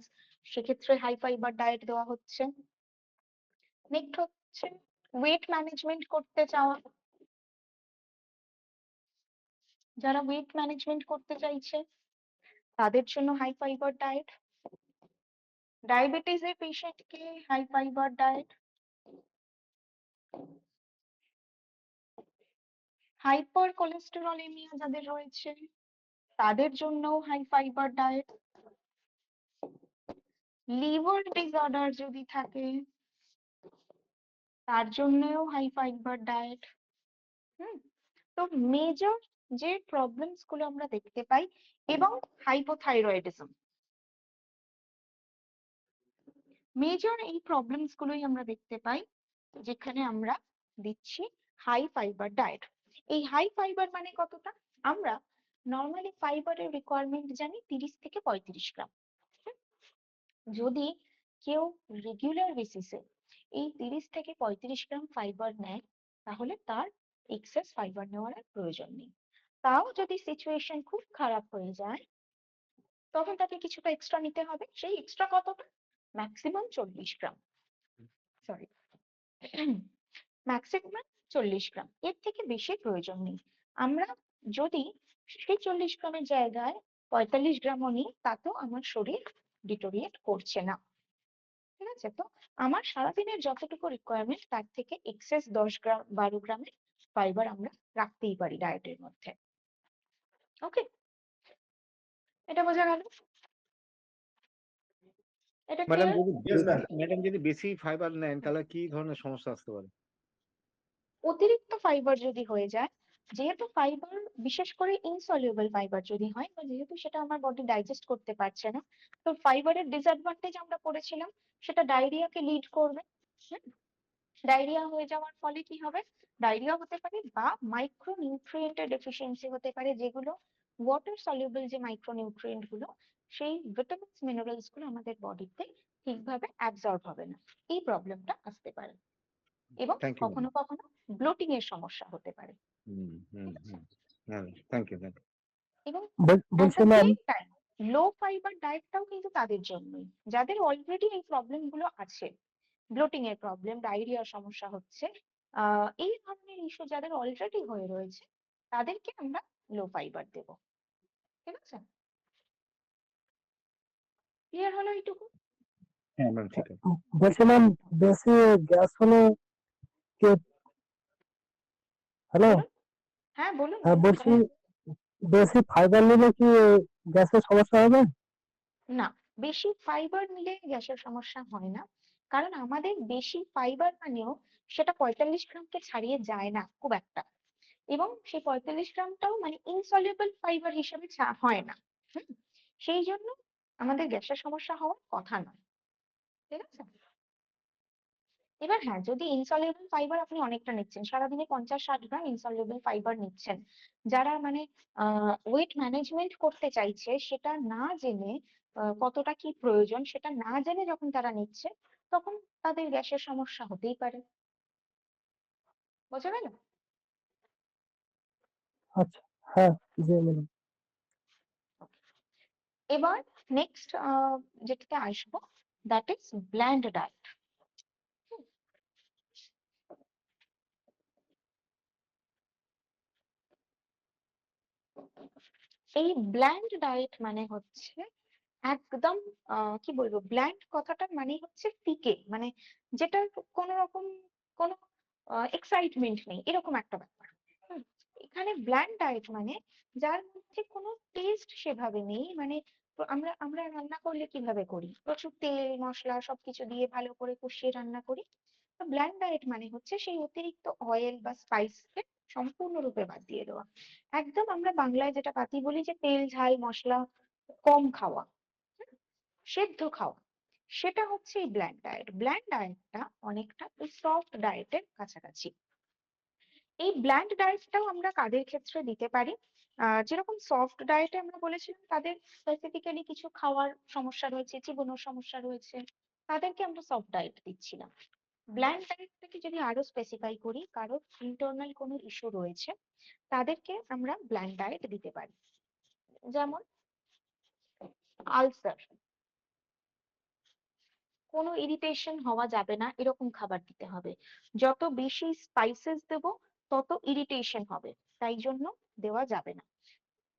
সেক্ষেত্রে হাই ফাইবার ডায়েট দেওয়া হচ্ছে। নেক্সট হচ্ছে ওয়েট ম্যানেজমেন্ট করতে চাওয়া, যারা ওয়েট ম্যানেজমেন্ট করতে চাইছে তাদের জন্য হাই ফাইবার ডায়েট। ডায়াবেটিস এর পেশেন্টকে high fibre diet. Hypercholesterolaemia যাদের রয়েছে তাদের জন্য high fibre diet. Liver disorder যদি থাকে তার জন্যও হাই ফাইবার ডায়েট। তো মেজর যে প্রবলেমস গুলো আমরা দেখতে পাই, এবং হাইপোথাইরয়েডিজম, মেজর এই প্রবলেমস গুলোই আমরা দেখতে পাই যেখানে আমরা দিচ্ছি হাই ফাইবার ডায়েট। এই হাই ফাইবার মানে কতটা? আমরা নর্মালি ফাইবারের রিকোয়ারমেন্ট জানি 30 থেকে 35 গ্রাম। যদি কেউ রেগুলার বেসিসে এই 30 থেকে 35 গ্রাম ফাইবার নেয় তাহলে তার এক্সেস ফাইবার নেওয়ার আর প্রয়োজন নেই। তাও যদি সিচুয়েশন খুব খারাপ হয়ে যায় তখন তাকে কিছুটা এক্সট্রা নিতে হবে। সেই এক্সট্রা কতটা? ম্যাক্সিমাম 40 গ্রাম, সরি ম্যাক্সিমাম 40 গ্রাম, এর থেকে বেশি প্রয়োজন নেই। আমরা যদি সেই 40 গ্রামের জায়গায় 45 গ্রামও নিই তাতেও আমার শরীর ডিটোরিয়েট করছে না। ঠিক আছে, তো আমার সারাদিনের যতটুকু রিকোয়ারমেন্ট তার থেকে এক্সেস 10 গ্রাম 12 গ্রামের ফাইবার আমরা রাখতেই পারি ডায়েটের মধ্যে। ওকে, এটা বোঝা গেল? এটা ম্যাডাম ক্লিয়ার? যদি বেশি ফাইবার নেন তাহলে কি ধরনের সমস্যা আসতে পারে? অতিরিক্ত ফাইবার যদি হয়ে যায়, যেহেতু ফাইবার বিশেষ করে ইনসলিউবল ফাইবার যদি হয়, বা যেহেতু সেটা আমার বডি ডাইজেস্ট করতে পারছে না, তো ফাইবারের ডিসঅ্যাডভান্টেজ আমরা পড়েছিলাম, সেটা ডায়রিয়াকে লিড করবে। ডায়রিয়া হয়ে যাওয়ার ফলে কি হবে? ডায়রিয়া হতে পারে বা মাইক্রোনিউট্রিয়েন্টের ডেফিসিয়েন্সি হতে পারে, যেগুলো ওয়াটার সলিউবল যে মাইক্রোনিউট্রিয়েন্ট গুলো, সেই ভিটামিনস মিনারেলস গুলো আমাদের বডিতে ঠিকভাবে অ্যাবজর্ব হবে না, এই প্রবলেমটা আসতে পারে। এবং থ্যাংক ইউ। কখনো কখনো ব্লোটিং এর সমস্যা হতে পারে। হ্যাঁ, থ্যাংক ইউ। এবং বলছিলাম লো ফাইবার ডায়েটটাও কিন্তু তাদের জন্যই, যাদের অলরেডি এই প্রবলেম গুলো আছে, ব্লোটিং এর প্রবলেম, ডায়রিয়ার সমস্যা হচ্ছে, এই ধরনের ইস্যু যাদের অলরেডি হয়ে রয়েছে তাদেরকে আমরা লো ফাইবার দেব। ঠিক আছে, ক্লিয়ার হলো এইটুকু? হ্যাঁ ম্যাম, ঠিক আছে। বলছিলাম বেশি গ্যাস হলে কি, হ্যালো, বলুন। হ্যাঁ বলুন। বলছি বেশি ফাইবার নিলে কি গ্যাসের সমস্যা হবে? না, বেশি ফাইবার নিলে গ্যাসের সমস্যা হয় না, কারণ আমাদের বেশি ফাইবার মানেও সেটা 45 গ্রামকে ছাড়িয়ে যায় না খুব একটা, এবং সেই 45 গ্রামটাও মানে ইনসলিউবল ফাইবার হিসেবে হয় না। হুম, সেই জন্য আমাদের গ্যাসের সমস্যা হওয়ার কথা নয়। ঠিক আছে। এবার হ্যাঁ, যদি ইনসলিউবল ফাইবার আপনি অনেকটা নিচ্ছেন, সারাদিনে 50-60 গ্রাম ইনসলিউবল ফাইবার নিচ্ছেন, যারা মানে ওয়েট ম্যানেজমেন্ট করতে চাইছে সেটা না জেনে, কতটা কি প্রয়োজন সেটা না জেনে যখন তারা নিচ্ছে, তখন তাদের গ্যাসের সমস্যা হতেই পারে। বোঝা গেল? আচ্ছা, হ্যাঁ, জি ম্যাডাম। এবার নেক্সট যেটাতে আসবো, দ্যাট ইজ ব্ল্যান্ড ডায়েট। এই ব্ল্যান্ড ডায়েট মানে হচ্ছে একদম কি বলবো, ব্ল্যান্ড কথাটার মানে হচ্ছে ফিকে, মানে যেটার কোনো রকম কোনো এক্সাইটমেন্ট নেই, এরকম একটা ব্যাপার। হুম, এখানে ব্ল্যান্ড ডায়েট মানে যার মধ্যে কোনো টেস্ট সেভাবে নেই, মানে তো আমরা আমরা রান্না করলে কিভাবে করি, প্রচুর তেল মশলা সবকিছু দিয়ে ভালো করে কষিয়ে রান্না করি। তো ব্ল্যান্ড ডায়েট মানে হচ্ছে সেই অতিরিক্ত অয়েল বা স্পাইসকে সম্পূর্ণরূপে বাদ দিয়ে দেওয়া। একদম আমরা বাংলায় যেটা পাতি বলি যে তেল ঝাল মশলা কম খাওয়া, সেদ্ধ খাওয়া, সেটা হচ্ছে এই ব্ল্যান্ড ডায়েট। ব্ল্যান্ড ডায়েটটা অনেকটা ওই সফট ডায়েটের কাছাকাছি। এই ব্ল্যান্ড ডায়েটটাও আমরা কাদের ক্ষেত্রে দিতে পারি, যেরকম সফট ডায়েটে আমরা বলেছিলাম তাদের স্পেসিফিক্যালি কিছু খাওয়ার সমস্যা রয়েছে, চিবানোর সমস্যা রয়েছে, তাদেরকে আমরা সফট ডায়েট দিচ্ছিলাম। ব্ল্যান্ড ডায়েটটাকে যদি আরো স্পেসিফাই করি, কারোর ইন্টারনাল কোনো ইস্যু রয়েছে, তাদেরকে আমরা ব্ল্যান্ড ডায়েট দিতে পারি। যেমন আলসার, কোনো ইরিটেশন হওয়া যাবে না এরকম খাবার দিতে হবে। যত বেশি স্পাইসেস দেব তত ইরিটেশন হবে, তাই জন্য দেওয়া যাবে না।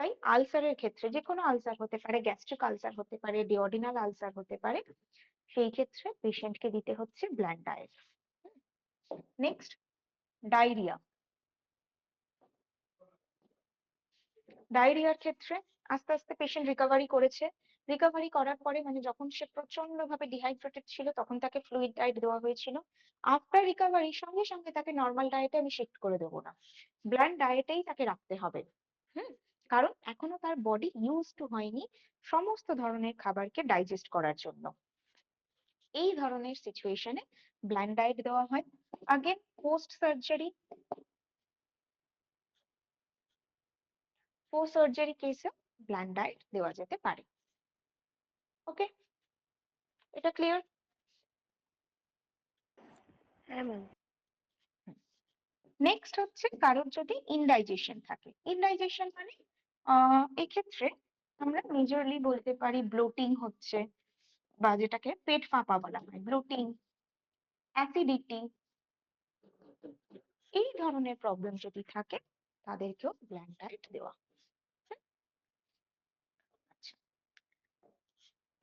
তাই আলসারের ক্ষেত্রে, যে কোনো আলসার হতে পারে, গ্যাস্ট্রিক আলসার হতে পারে, ডিওডিনাল আলসার হতে পারে, সেই ক্ষেত্রে পেশেন্টকে দিতে হচ্ছে ব্ল্যান্ড ডায়েট। Next, diarrhoea. ডায়রিয়ার ক্ষেত্রে আস্তে আস্তে পেশেন্ট রিকভারি করেছে, রিকভারি করার পরে মানে যখন সে প্রচন্ড ভাবে ডিহাইড্রেটেড ছিল তখন তাকে ফ্লুইড ডায়েট দেওয়া হয়েছিল। আফটার রিকভারি সঙ্গে সঙ্গে তাকে নর্মাল ডায়েটে আমি শিফট করে দেবো না, ব্ল্যান্ড ডায়েটেই তাকে রাখতে হবে। হুম, কারণ এখনো তার বডি ইউজ টু হয়নি সমস্ত ধরনের খাবারকে ডাইজেস্ট করার জন্য। এই ধরনের সিচুয়েশনে ব্ল্যান্ড ডায়েট দেওয়া হয়। Again post surgery, post surgery কেসে ব্ল্যান্ড ডায়েট দেওয়া যেতে পারে। ওকে, এটা ক্লিয়ার? হ্যাঁ ম্যাম। নেক্সট হচ্ছে কারোর যদি ইনডাইজেশন থাকে। ইনডাইজেশন মানে এক্ষেত্রে আমরা মেজরলি বলতে পারি ব্লোটিং হচ্ছে, বা যেটাকে পেট ফাঁপা বলা হয়, ব্লোটিং, অ্যাসিডিটি, এই ধরনের প্রবলেম যদি থাকে তাদেরকেও ব্ল্যান্ড ডায়েট দেওয়া।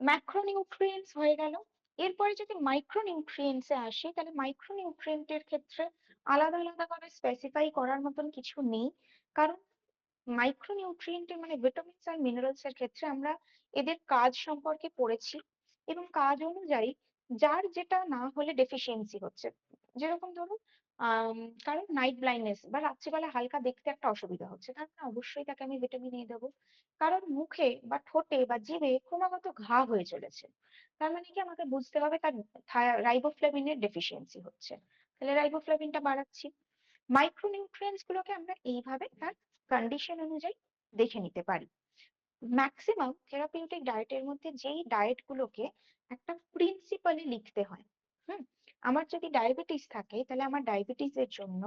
ম্যাক্রোনিউট্রিয়েন্টস হয়ে গেল। এরপরে যদি মাইক্রোনিউট্রিয়েন্টস এ আসি, তাহলে মাইক্রোনিউট্রিয়েন্টের ক্ষেত্রে আলাদা আলাদা করে স্পেসিফাই করার মতন কিছু নেই, কারণ মাইক্রোনিউট্রিয়েন্টের মানে ভিটামিনস আর মিনারেলস এর ক্ষেত্রে আমরা এদের কাজ সম্পর্কে পড়েছি, এবং কাজ অনুযায়ী যার যেটা না হলে ডেফিসিয়েন্সি হচ্ছে, যেরকম ধরুন কারণ নাইট ব্লাইন্ডনেস বা রাত্রিবেলা হালকা দেখতে একটা অসুবিধা হচ্ছে, তার মানে অবশ্যই তাকে আমি ভিটামিন এ দেবো। কারণ মুখে বা ঠোঁটে বা জিভে ক্রমাগত ঘা হয়ে চলেছে, তার মানে কি আমাকে বুঝতে হবে তার রাইবোফ্লাভিনের ডেফিসিয়েন্সি হচ্ছে, তাহলে রাইবোফ্লাভিনটা বাড়াচ্ছি। মাইক্রোনিউট্রিয়েন্টস গুলোকে আমরা এইভাবে তার কন্ডিশন অনুযায়ী দেখে নিতে পারি। ম্যাক্সিমাম থেরাপিউটিক ডায়েটের মধ্যে যেই ডায়েট গুলোকে একটা প্রিন্সিপালে লিখতে হয়, হুম, আমার যদি ডায়াবেটিস থাকে তাহলে আমার ডায়াবেটিস এর জন্য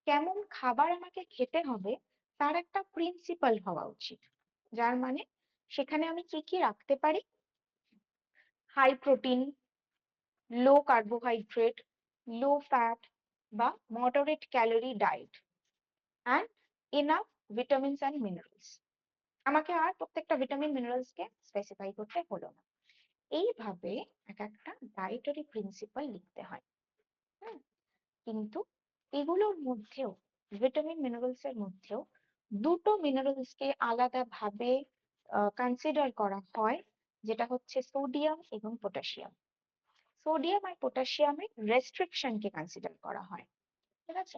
কেমন খাবার আমাকে খেতে হবে তার একটা প্রিন্সিপাল হওয়া উচিত, যার মানে সেখানে আমি কি কি রাখতে পারি, high protein, low carbohydrate, low fat বা moderate calorie diet and enough vitamins and minerals. আমাকে আর প্রত্যেকটা ভিটামিন মিনারেলস কে স্পেসিফাই করতে হলো না, এইভাবে এক একটা ডায়েটারি প্রিন্সিপাল লিখতে হয়। হুম, কিন্তু এগুলোর মধ্যেও, ভিটামিন মিনারেলস এর মধ্যেও দুটো মিনারেলস কে আলাদা ভাবে কনসিডার করা হয়, যেটা হচ্ছে সোডিয়াম এবং পটাশিয়াম। সোডিয়াম আর পটাশিয়ামের রেস্ট্রিকশনকে কনসিডার করা হয়, ঠিক আছে?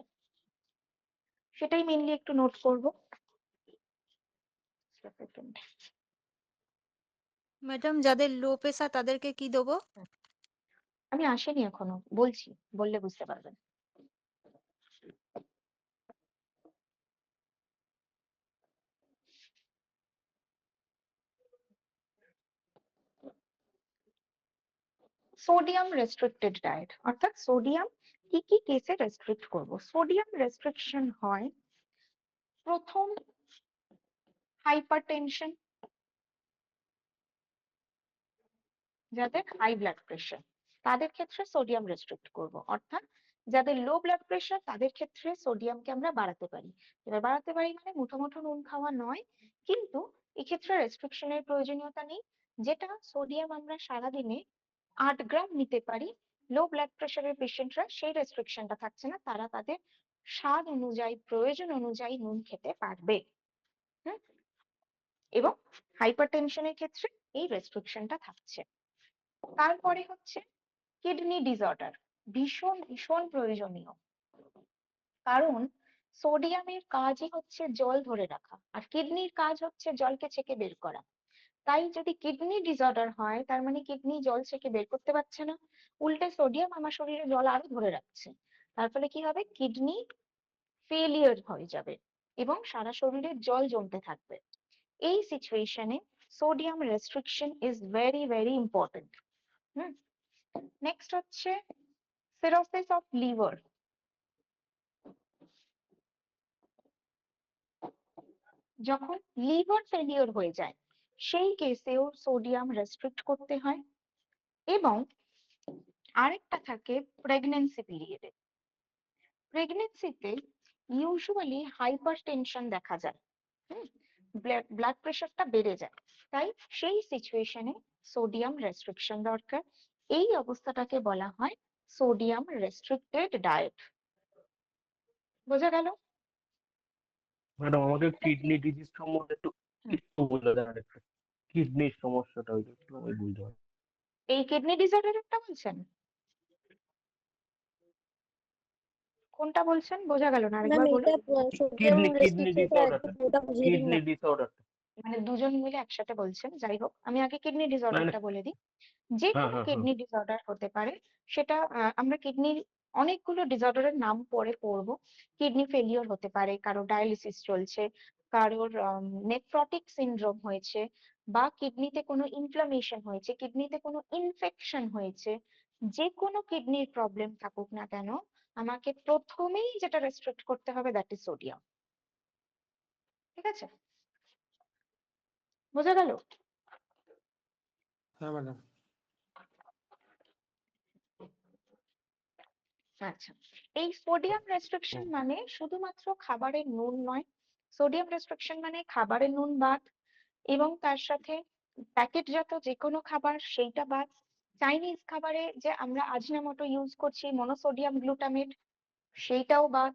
সেটাই মেইনলি একটু নোট করব। ম্যাডাম যাদের লো প্রেসার তাদেরকে কি দেবো? আমি আসিনি এখনো, বলছি, বললে বুঝতে পারবেন। সোডিয়াম রেস্ট্রিক্টেড ডায়েট, অর্থাৎ সোডিয়াম কি কি কেসে রেস্ট্রিক্ট করব। সোডিয়াম রেস্ট্রিকশন হয় প্রথম হাইপারটেনশন, যাদের হাই ব্লাড প্রেশার তাদের ক্ষেত্রে সোডিয়াম রেস্ট্রিক্ট করব, অর্থাৎ যাদের লো ব্লাড প্রেশার তাদের ক্ষেত্রে সোডিয়ামকে আমরা বাড়াতে পারি। এবার বাড়াতে পারি মানে মুঠো মুঠো নুন খাওয়া নয়, কিন্তু এক্ষেত্রে রেস্ট্রিকশনের প্রয়োজনীয়তা নেই। যেটা সোডিয়াম আমরা সারাদিনে 8 গ্রাম নিতে পারি, লো ব্লাড প্রেশারের পেশেন্টরা সেই রেস্ট্রিকশনটা থাকছে না, তারা তাদের স্বাদ অনুযায়ী প্রয়োজন অনুযায়ী নুন খেতে পারবে। এবং হাইপারটেনশনের ক্ষেত্রে এই রেস্ট্রিকশনটা থাকছে। তারপরে হচ্ছে কিডনি ডিসঅর্ডার, ভীষণ ভীষণ প্রয়োজনীয়, কারণ সোডিয়ামের কাজই হচ্ছে জল ধরে রাখা আর কিডনির কাজ হচ্ছে জলকে ছেঁকে বের করা। তাই যদি কিডনি ডিসঅর্ডার হয় তার মানে কিডনি জল ছেঁকে বের করতে পারছে না, উল্টে সোডিয়াম আমার শরীরে জল আরো ধরে রাখছে। তার ফলে কি হবে, কিডনি ফেলিয়ার হয়ে যাবে এবং সারা শরীরে জল জমতে থাকবে। এই সিচুয়েশনে sodium restriction is very very important. Next হচ্ছে সিরোসিস অফ লিভার। যখন লিভার ফেলিওর হয়ে যায় সেই কেসেও সোডিয়াম রেস্ট্রিক্ট করতে হয়। এবং আরেকটা থাকে প্রেগন্যান্সি পিরিয়ডে। প্রেগন্যান্সিতে ইউজুয়ালি হাইপার টেনশন দেখা যায়, ব্লাড প্রেশারটা বেড়ে যায়, তাই সেই সিচুয়েশনে সোডিয়াম রেস্ট্রিকশন দরকার। এই অবস্থাটাকে বলা হয় সোডিয়াম রেস্ট্রিক্টেড ডায়েট। বোঝা গেল? ম্যাডাম আমাকে কিডনি ডিজিজ সম্বন্ধে একটু বলে দেন একটু। কিডনির সমস্যাটা ওইটা একটু আমি বুঝতে পারি। এই কিডনি ডিসঅর্ডারটা বলছেন? কোনটা বলছেন বোঝা গেল না, ম্যাম আরেকবার বলুন। এটা সোডিয়াম কিডনি রেস্ট্রিকশনটা একটু পুরোটা বুঝিয়ে দিন কিডনি না। ডিসঅর্ডারটা মানে দুজন মিলে একসাথে বলছেন, যাই হোক আমি আগে কিডনি মানে ডিসঅর্ডারটা বলে দিই। যে হ্যাঁ কোনো হ্যাঁ হ্যাঁ কিডনি ডিসঅর্ডার হতে পারে, সেটা আমরা কিডনির অনেকগুলো ডিসঅর্ডারের নাম পরে পড়বো। কিডনি ফেলিওর হতে পারে, কারো ডায়ালিসিস চলছে, কারোর নেফ্রোটিক সিনড্রোম হয়েছে, বা কিডনিতে কোনো ইনফ্লামেশন হয়েছে, কিডনিতে কোনো ইনফেকশন হয়েছে। যে কোনো কিডনির প্রবলেম থাকুক না কেন, আমাকে প্রথমেই যেটা রেস্ট্রিক্ট করতে হবে দ্যাট ইজ সোডিয়াম। ঠিক আছে, বোঝা গেল? হ্যাঁ ম্যাডাম। আচ্ছা, এই সোডিয়াম রেস্ট্রিকশন মানে শুধুমাত্র খাবারের নুন নয়। সোডিয়াম রেস্ট্রিকশন মানে খাবারের নুন বাদ, এবং তার সাথে প্যাকেটজাত যে কোনো খাবার সেইটা বাদ। চাইনিজ খাবারে যে আমরা আজিনামোটো ইউজ করছি, মনোসোডিয়াম গ্লুটামেট, সেইটাও বাদ।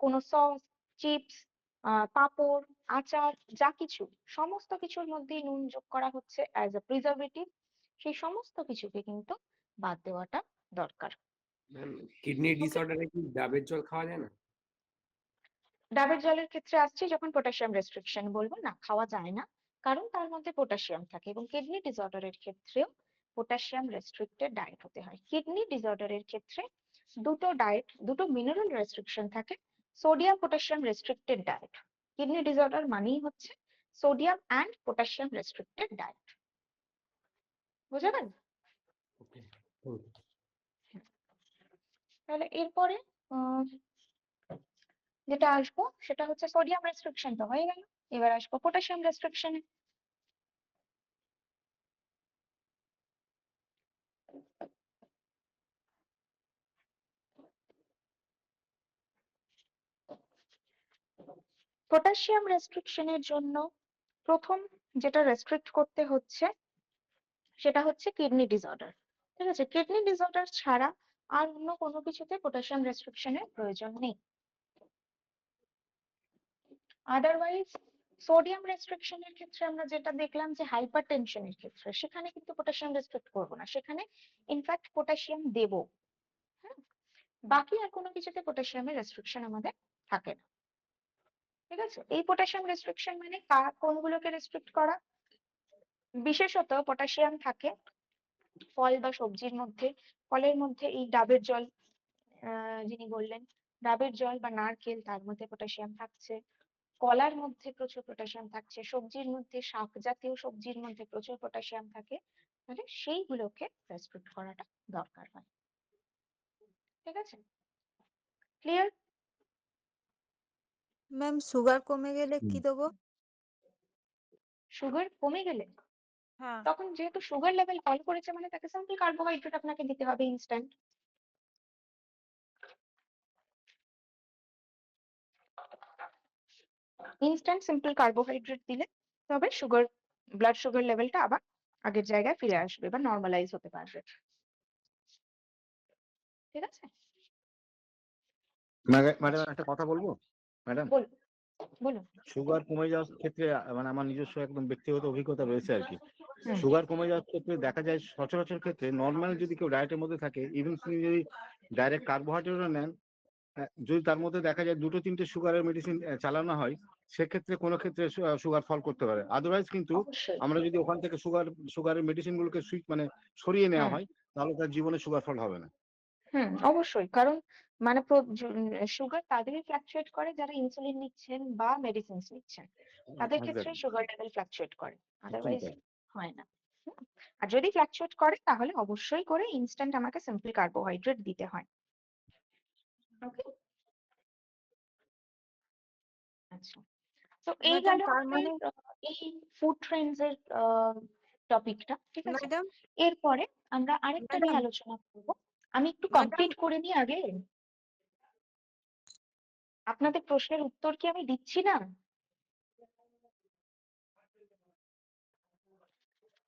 কোনো সস, চিপস, পাঁপড়, আচার, যা কিছু, সমস্ত কিছুর মধ্যেই নুন যোগ করা হচ্ছে অ্যাজ এ প্রিজারভেটিভ, সেই সমস্ত কিছুকে কিন্তু বাদ দেওয়াটা দরকার। কিডনি ডিসঅর্ডারে কি ডাবের জল খাওয়া যায় না? ডাবের জলের ক্ষেত্রে আসছি যখন পটাশিয়াম রেস্ট্রিকশন বলবো, না খাওয়া যায় না, কারণ তার মধ্যে পটাশিয়াম থাকে। এবং কিডনি ডিসঅর্ডারের ক্ষেত্রেও পটাশিয়াম রেস্ট্রিক্টেড ডায়েট হতে হয়। কিডনি ডিসঅর্ডারের ক্ষেত্রে দুটো মিনারেল রেস্ট্রিকশন থাকে, sodium potassium restricted diet. Kidney disorder মানেই হচ্ছে sodium and potassium restricted diet. বুঝা গেল? তাহলে এরপরে যেটা আসবো সেটা হচ্ছে সোডিয়াম রেস্ট্রিকশন তো হয়ে গেল, এবার আসবো পটাশিয়াম রেস্ট্রিকশনে। পটাশিয়াম রেস্ট্রিকশনের জন্য প্রথম যেটা রেস্ট্রিক্ট করতে হচ্ছে সেটা হচ্ছে কিডনি ডিসঅর্ডার। ঠিক আছে, কিডনি ডিসঅর্ডার ছাড়া আর অন্য কোনো কিছুতে পটাশিয়াম রেস্ট্রিকশনের প্রয়োজন নেই। আদারওয়াইজ সোডিয়াম রেস্ট্রিকশনের ক্ষেত্রে আমরা যেটা দেখলাম যে হাইপার টেনশনের ক্ষেত্রে সেখানে কিন্তু পটাশিয়াম রেস্ট্রিক্ট করবো না, সেখানে ইনফ্যাক্ট পটাশিয়াম দেবো। হ্যাঁ, বাকি আর কোনো কিছুতে পটাশিয়ামের রেস্ট্রিকশন আমাদের থাকে না। ঠিক আছে, এই পটাশিয়াম রেস্ট্রিকশন মানে কোনগুলোকে রেস্ট্রিক্ট করা? বিশেষত পটাশিয়াম থাকে ফল বা সবজির মধ্যে। ফলের মধ্যে এই ডাবের জল, যিনি বললেন ডাবের জল বা নারকেল, তার মধ্যে পটাশিয়াম থাকছে। কলার মধ্যে প্রচুর পটাশিয়াম থাকছে, সবজির মধ্যে শাক জাতীয় সবজির মধ্যে প্রচুর পটাশিয়াম থাকে, তাহলে সেইগুলোকে রেস্ট্রিক্ট করাটা দরকার হয়। ঠিক আছে, ক্লিয়ার? ম্যাম সুগার কমে গেলে কি দেবো? সুগার কমে গেলে হ্যাঁ। তখন যেহেতু সুগার লেভেল ফল করেছে মানে তাকে সিম্পল কার্বোহাইড্রেট আপনাকে দিতে হবে ইনস্ট্যান্ট। ইনস্ট্যান্ট সিম্পল কার্বোহাইড্রেট দিলে তবে সুগার, ব্লাড সুগার লেভেলটা আবার আগের জায়গায় ফিরে আসবে বা নর্মালাইজ হতে পারবে। ঠিক আছে, ম্যাডাম একটা কথা বলবো ম্যাডাম। বলুন বলুন। সুগার কমে যাওয়ার ক্ষেত্রে মানে আমার নিজস্ব একদম ব্যক্তিগত অভিজ্ঞতা রয়েছে আর কি। হুম। সুগার কমে যাওয়ার ক্ষেত্রে দেখা যায় সচরাচর ক্ষেত্রে নর্মাল যদি কেউ ডায়েটের মধ্যে থাকে, ইভেন তিনি যদি ডাইরেক্ট কার্বোহাইড্রেটও নেন, যদি তার মধ্যে দেখা যায় 2-3টে সুগারের মেডিসিন চালানো হয়, সেক্ষেত্রে কোনো ক্ষেত্রে সুগার ফল করতে পারে। আদারওয়াইজ কিন্তু অবশ্যই। আমরা যদি ওখান থেকে সুগারের মেডিসিন গুলোকে মানে সরিয়ে নেওয়া হুম হয়, তাহলে তার জীবনে সুগার ফল হবে না। হুম, অবশ্যই। কারণ মানে সুগার তাদেরই ফ্লাকচুয়েট করে যারা ইনসুলিন নিচ্ছেন বা মেডিসিনস নিচ্ছেন, তাদের ক্ষেত্রে Exactly. সুগার লেভেল ফ্লাকচুয়েট করে, আদারওয়াইজ ঠিক আছে। হয় না। হুম, আর যদি ফ্লাকচুয়েট করে তাহলে অবশ্যই করে ইনস্ট্যান্ট আমাকে সিম্পল কার্বোহাইড্রেট দিতে হয়। ওকে, আচ্ছা। তো এই ম্যাডাম গেল তার আমাদের মানে এই ফুড ট্রেন্ডস এর টপিকটা। ঠিক আছে, ম্যাডাম এরপরে আমরা আরেকটা নিয়ে ম্যাডাম আলোচনা করব। আমি একটু ম্যাডাম কমপ্লিট করে নিই আগে। আপনাদের প্রশ্নের উত্তর কি আমি দিচ্ছি না?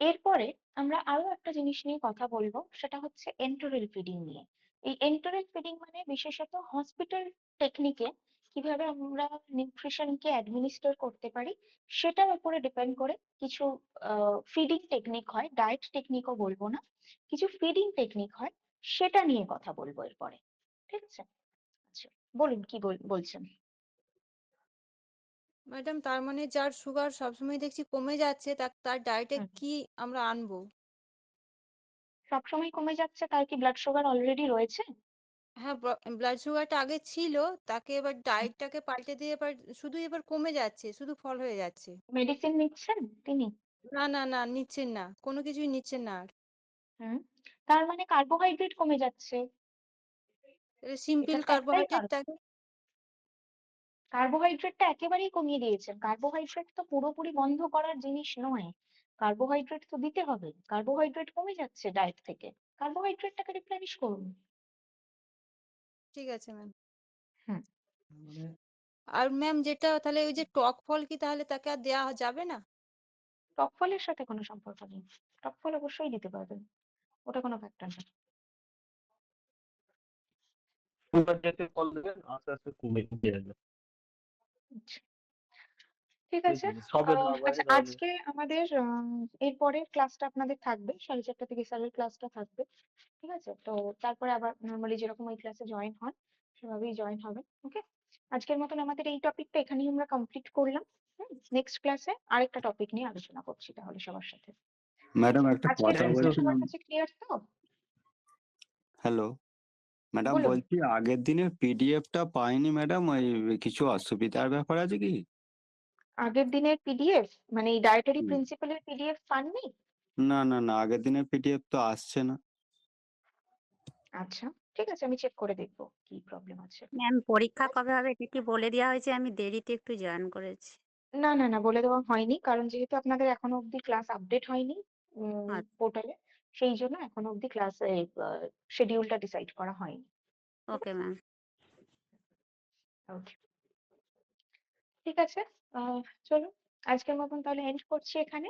এরপরে আমরা আরো একটা জিনিস নিয়ে কথা বলবো, সেটা হচ্ছে এন্টারাল ফিডিং নিয়ে। এই এন্টারাল ফিডিং মানে বিশেষত হসপিটাল টেকনিকে কিভাবে আমরা নিউট্রিশনকে অ্যাডমিনিস্টার করতে পারি সেটার উপরে ডিপেন্ড করে কিছু ফিডিং টেকনিক হয়, ডায়েট টেকনিকও বলবো না, কিছু ফিডিং টেকনিক হয়, সেটা নিয়ে কথা বলবো এরপরে। ঠিক আছে, আচ্ছা বলুন কি বলছেন। ম্যাডাম তার মানে যার সুগার সবসময় দেখছি কমে যাচ্ছে তার ডায়েটে হুম, কি আমরা আনবো? সবসময় কমে যাচ্ছে, তার কি ব্লাড সুগার অলরেডি রয়েছে? হ্যাঁ, ব্লাড সুগারটা আগে ছিল, তাকে এবার ডায়েটটাকে পাল্টে দিয়ে এবার শুধু এবার কমে যাচ্ছে, শুধু ফল হয়ে যাচ্ছে। মেডিসিন নিচ্ছেন তিনি? না না না, নিচ্ছেন না, কোনো কিছুই নিচ্ছেন না আর। হুম, তার মানে কার্বোহাইড্রেট কমে যাচ্ছে, সিম্পল এটার একটাই কার্বোহাইড্রেট কারণ। কার্বোহাইড্রেটটা একেবারেই কমিয়ে দিয়েছেন। কার্বোহাইড্রেট তো পুরোপুরি বন্ধ করার জিনিস নয়, কার্বোহাইড্রেট তো দিতে হবে। কার্বোহাইড্রেট কমে যাচ্ছে ডায়েট থেকে, কার্বোহাইড্রেটটাকে রিপ্লেনিশ করুন। ঠিক আছে ম্যাম। হুম, আর ম্যাম যেটা তাহলে ওই যে টক ফল কি তাহলে তাকে আর দেওয়া যাবে না? টক ফলের সাথে কোনো সম্পর্ক নেই, টক ফল অবশ্যই দিতে পারবেন, ওটা কোনো ফ্যাক্টর না। সুগার জাতীয় ফল দেবেন, আস্তে আস্তে কমে যাবে। আচ্ছা, ঠিক আছে। সবের লাভ হয় আচ্ছা, তাহলে। আজকে আমাদের এরপরের ক্লাসটা আপনাদের থাকবে 4:30 থেকে স্যারের ক্লাসটা থাকবে। ঠিক আছে, তো তারপরে আবার নর্মালি যেরকম ওই ক্লাসে জয়েন হন সেভাবেই জয়েন হবেন। ওকে, আজকের মতন আমাদের এই টপিকটা এখানেই আমরা কমপ্লিট করলাম। নেক্সট ক্লাসে আরেকটা টপিক নিয়ে আলোচনা করছি তাহলে সবার সাথে। ম্যাডাম একটা আজকের কথা ক্লাসটা সবার বলছিলাম। কাছে ক্লিয়ার তো? হ্যালো ম্যাডাম, বলুন। বলছি আগের দিনের পিডিএফটা পাইনি ম্যাডাম, ওই কিছু অসুবিধার ব্যাপার আছে কি? আগের দিনের পিডিএফ মানে এই ডায়েটারি হুম। প্রিন্সিপালের পিডিএফ পাননি? না না না, আগের দিনের পিডিএফ তো আসছে না। আচ্ছা, ঠিক আছে, আমি চেক করে দেখবো কি প্রবলেম আছে। ম্যাম পরীক্ষা কবে হবে এটা কি বলে দেওয়া হয়েছে? আমি দেরিতে একটু জয়েন করেছি। না না না, বলে দেওয়া হয়নি, কারণ যেহেতু আপনাদের এখনো অব্দি ক্লাস আপডেট হয়নি আচ্ছা, পোর্টালে, সেই জন্য এখনো অব্দি ক্লাস শিডিউলটা ডিসাইড করা হয়নি। ঠিক ওকে আছে, ম্যাম। ওকে, ঠিক আছে। চলুন আজকের মতন তাহলে এন্ড করছি এখানে।